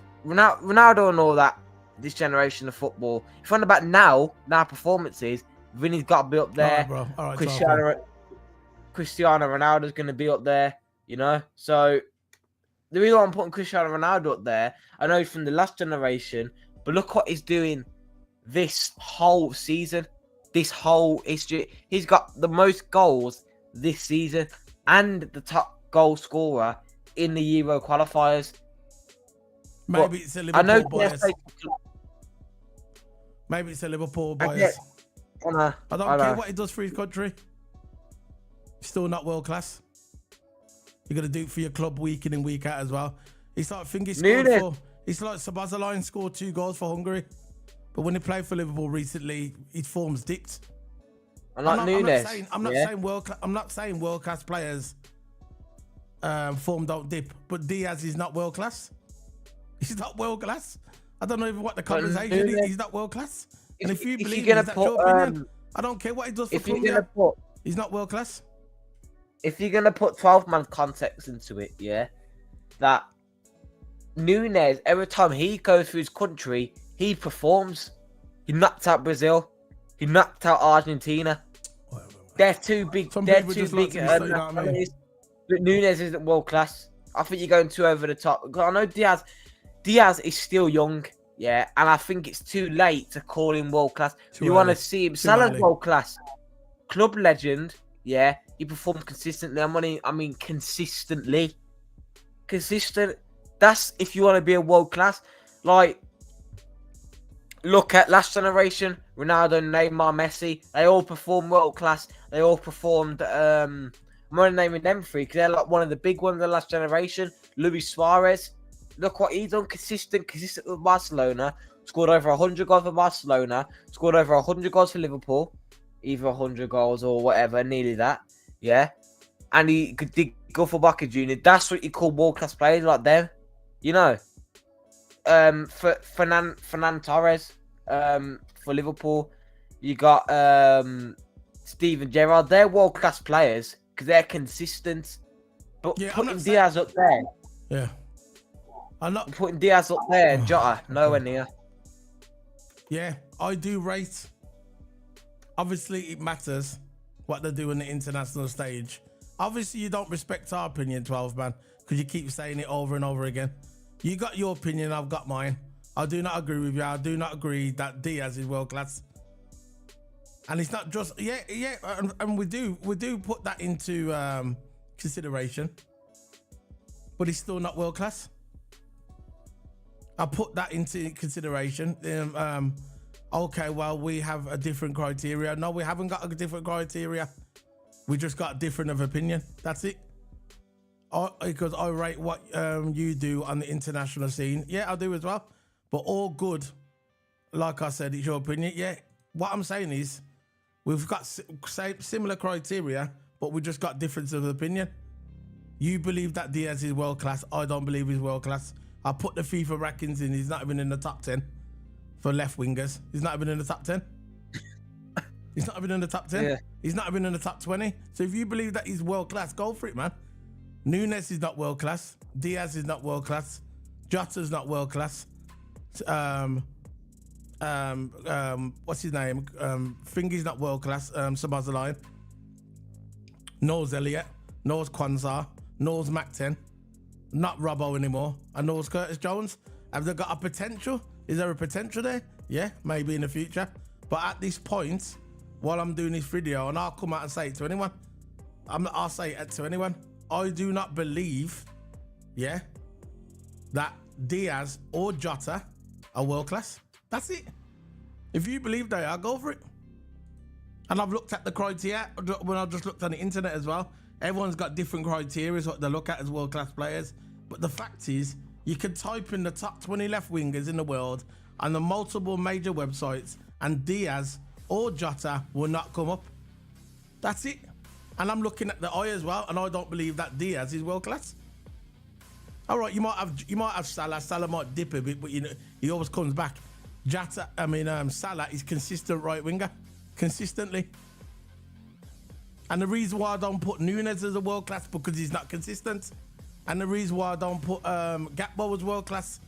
and all that. This generation of football. If you're on about now performances, Vinny's got to be up there. All right, Cristiano Ronaldo's going to be up there. You know, so the reason why I'm putting Cristiano Ronaldo up there, I know he's from the last generation, but look what he's doing this whole season, this whole history. He's got the most goals this season and the top goal scorer in the Euro qualifiers. Maybe it's a Liverpool bias. Maybe it's a Liverpool bias. I don't care what he does for his country. He's still not world class. You're gonna do it for your club week in and week out as well. It's like Sabazalain scored 2 goals for Hungary, but when he played for Liverpool recently, his form's dipped. I'm not saying world class players form don't dip, but Diaz is not world class. He's not world class. I don't know even what the conversation is. He's not world class. And if you believe that's your opinion, I don't care what he does for Colombia. He's not world class. If you're gonna put 12-man context into it, yeah, that Nunez, every time he goes through his country, he performs. He knocked out Brazil. He knocked out Argentina. They're too big. They're too big. But Nunez isn't world class. I think you're going too over the top. I know Diaz is still young, yeah, and I think it's too late to call him world class. You want to see him. Salah's world class, club legend, yeah. He performs consistently. I mean consistently. Consistent. That's if you want to be a world class. Like, look at last generation, Ronaldo, Neymar, Messi. They all performed world class. They all performed. I'm only naming them 3 because they're like one of the big ones of the last generation. Luis Suarez. Look what he's done. Consistent with Barcelona. Scored over 100 goals for Barcelona. Scored over 100 goals for Liverpool. Either 100 goals or whatever, nearly that. Yeah. And he did go for Boca Junior. That's what you call world-class players like them. You know. For Fernan Torres for Liverpool. You got Steven Gerrard. They're world-class players because they're consistent. But putting Diaz up there. Yeah. I'm not putting Diaz up there and Jota nowhere near. Yeah, I do rate. Obviously, it matters what they do on the international stage. Obviously, you don't respect our opinion, 12 man, because you keep saying it over and over again. You got your opinion, I've got mine. I do not agree with you. I do not agree that Diaz is world class. And it's not just and we do put that into consideration. But he's still not world class. I put that into consideration. Okay, well, we have a different criteria. No, we haven't got a different criteria. We just got different of opinion. That's it. Because I rate what you do on the international scene. Yeah, I do as well. But all good. Like I said, it's your opinion. Yeah. What I'm saying is, we've got similar criteria, but we just got difference of opinion. You believe that Diaz is world class. I don't believe he's world class. I put the FIFA rankings in. He's not even in the top 10 for left wingers. He's not even in the top 10. He's not even in the top 10. Yeah. He's not even in the top 20. So if you believe that he's world class, go for it, man. Nunes is not world class. Diaz is not world class. Jota's not world class. What's his name? Fingy's not world class. Sabazalian. Knows Elliott. Knows Kwanzaa. Knows Mac 10. Not Robbo anymore. And knows Curtis Jones. Have they got a potential? Is there a potential there? Yeah, maybe in the future. But at this point, while I'm doing this video, and I'll come out and say it to anyone, I'll say it to anyone, I do not believe, yeah, that Diaz or Jota are world class. That's it. If you believe they are, go for it. And I've looked at the criteria when I just looked on the internet as well. Everyone's got different criteria what they look at as world class players. But the fact is, you can type in the top 20 left wingers in the world on the multiple major websites, and Diaz or Jota will not come up. That's it. And I'm looking at the eye as well, and I don't believe that Diaz is world class. All right, you might have Salah. Salah might dip a bit, but you know he always comes back. Salah is consistent right winger, consistently. And the reason why I don't put Nunes as a world class because he's not consistent. And the reason why I don't put Gakpo as world class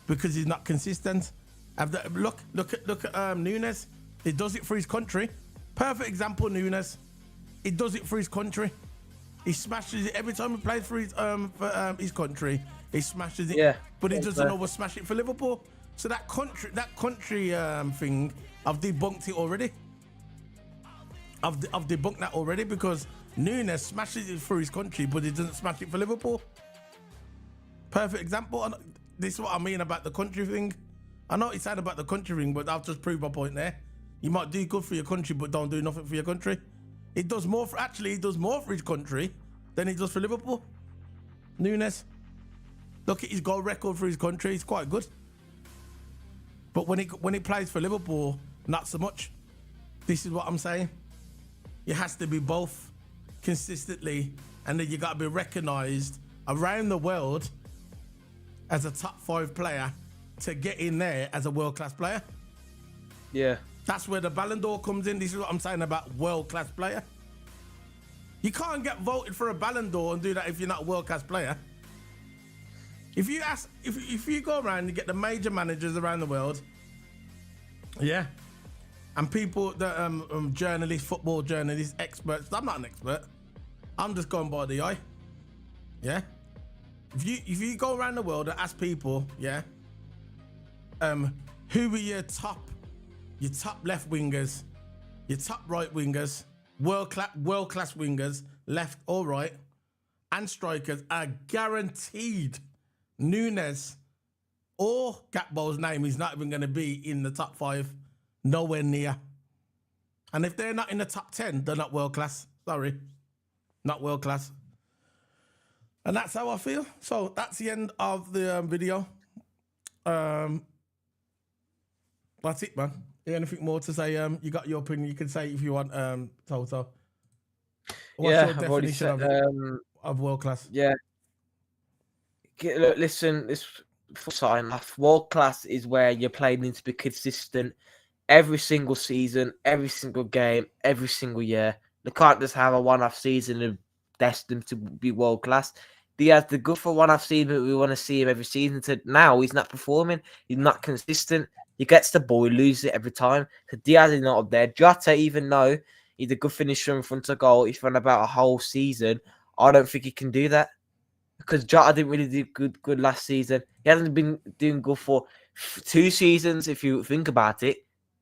because he's not consistent. Look at Nunes. He does it for his country. Perfect example, Nunes. He does it for his country. He smashes it every time he plays for his country. He smashes it. Yeah, but he doesn't always smash it for Liverpool. So that country thing, I've debunked it already. I've debunked that already because Nunes smashes it for his country, but he doesn't smash it for Liverpool. Perfect example. And this is what I mean about the country thing. I know it's sad about the country thing, but I'll just prove my point there. You might do good for your country, but don't do nothing for your country. He does more for his country than he does for Liverpool. Nunes. Look at his goal record for his country. It's quite good. But when he plays for Liverpool, not so much. This is what I'm saying. It has to be both consistently, and then you got to be recognised around the world as a top 5 player to get in there as a world-class player. Yeah. That's where the Ballon d'Or comes in. This is what I'm saying about world-class player. You can't get voted for a Ballon d'Or and do that if you're not a world-class player. If you go around and get the major managers around the world, yeah, and people that journalists, football journalists, experts. I'm not an expert. I'm just going by the eye. Yeah. If you go around the world and ask people, yeah, who are your top left wingers, your top right wingers, world class wingers, left or right, and strikers, are guaranteed Nunes or Gakpo's name is not even going to be in the top 5, nowhere near. And if they're not in the top 10, they're not world class. Sorry, not world class. And that's how I feel. So that's the end of the video. That's it, man. Anything more to say? You got your opinion. You can say if you want, Toto. What's your definition of world class? Yeah. Look, listen, this for sign off. World class is where you're playing to be consistent every single season, every single game, every single year. They can't just have a one-off season and destined to be world class. Diaz, the good for one-off season, but we want to see him every season. So now he's not performing. He's not consistent. He gets the ball, he loses it every time. So Diaz is not up there. Jota, even though he's a good finisher in front of goal, he's run about a whole season. I don't think he can do that. Because Jota didn't really do good last season. He hasn't been doing good for 2 seasons, if you think about it.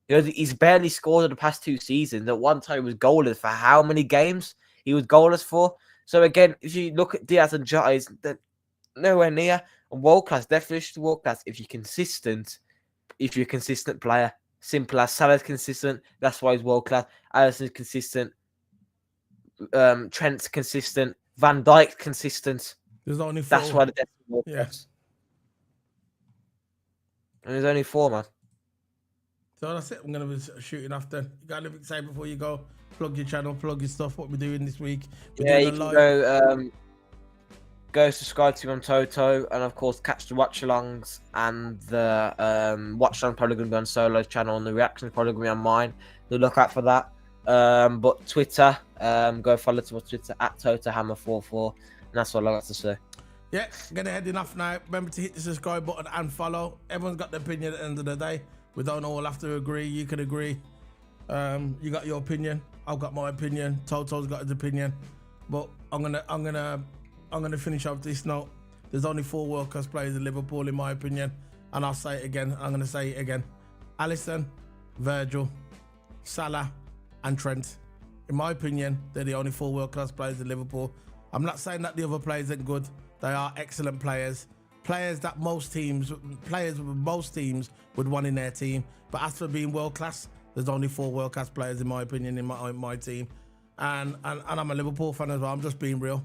You know, he's barely scored in the past 2 seasons. At one time, he was goalless for how many games he was goalless for? So again, if you look at Diaz and Jota, they're nowhere near. World class, definition of world class. If you're consistent, if you're a consistent player, simple as. Salah's consistent. That's why he's world class. Alisson's consistent. Trent's consistent. Van Dijk's consistent. There's only 4. That's why the definition of world class. And there's only 4, man. So that's it. I'm going to be shooting off then. You got anything to say before you go? Plug your channel, plug your stuff, what we're doing this week. You can go subscribe to me on Toto, and of course catch the watch-alongs, and the watch-along probably going to be on Solo's channel, and the reactions probably going to be on mine. So look out for that. But Twitter, go follow to Twitter at TotoHammer44, and that's all I got to say. Yeah, gonna head enough now. Remember to hit the subscribe button and follow. Everyone's got their opinion at the end of the day. We don't all have to agree. You can agree. You got your opinion. I've got my opinion. Toto's got his opinion. But I'm gonna finish off this note. There's only 4 World Class players in Liverpool, in my opinion, and I'll say it again. I'm gonna say it again: Alisson, Virgil, Salah, and Trent. In my opinion, they're the only 4 World Class players in Liverpool. I'm not saying that the other players ain't good. They are excellent players. Players that most teams would want in their team. But as for being world class, there's only 4 world class players in my opinion in my team. And I'm a Liverpool fan as well. I'm just being real.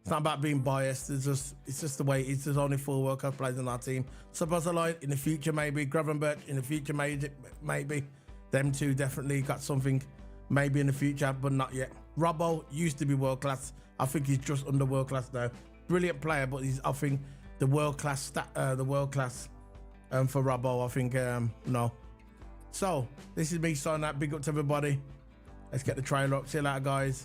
It's not about being biased. It's just the way it's. There's only 4 world class players in our team. Szoboszlai in the future maybe. Gravenberch in the future maybe. Them 2 definitely got something maybe in the future, but not yet. Robbo used to be world class. I think he's just under world class now. Brilliant player, but I think the world class for Robbo, I think no. So this is me signing out. Big up to everybody. Let's get the trailer up. See you later, guys.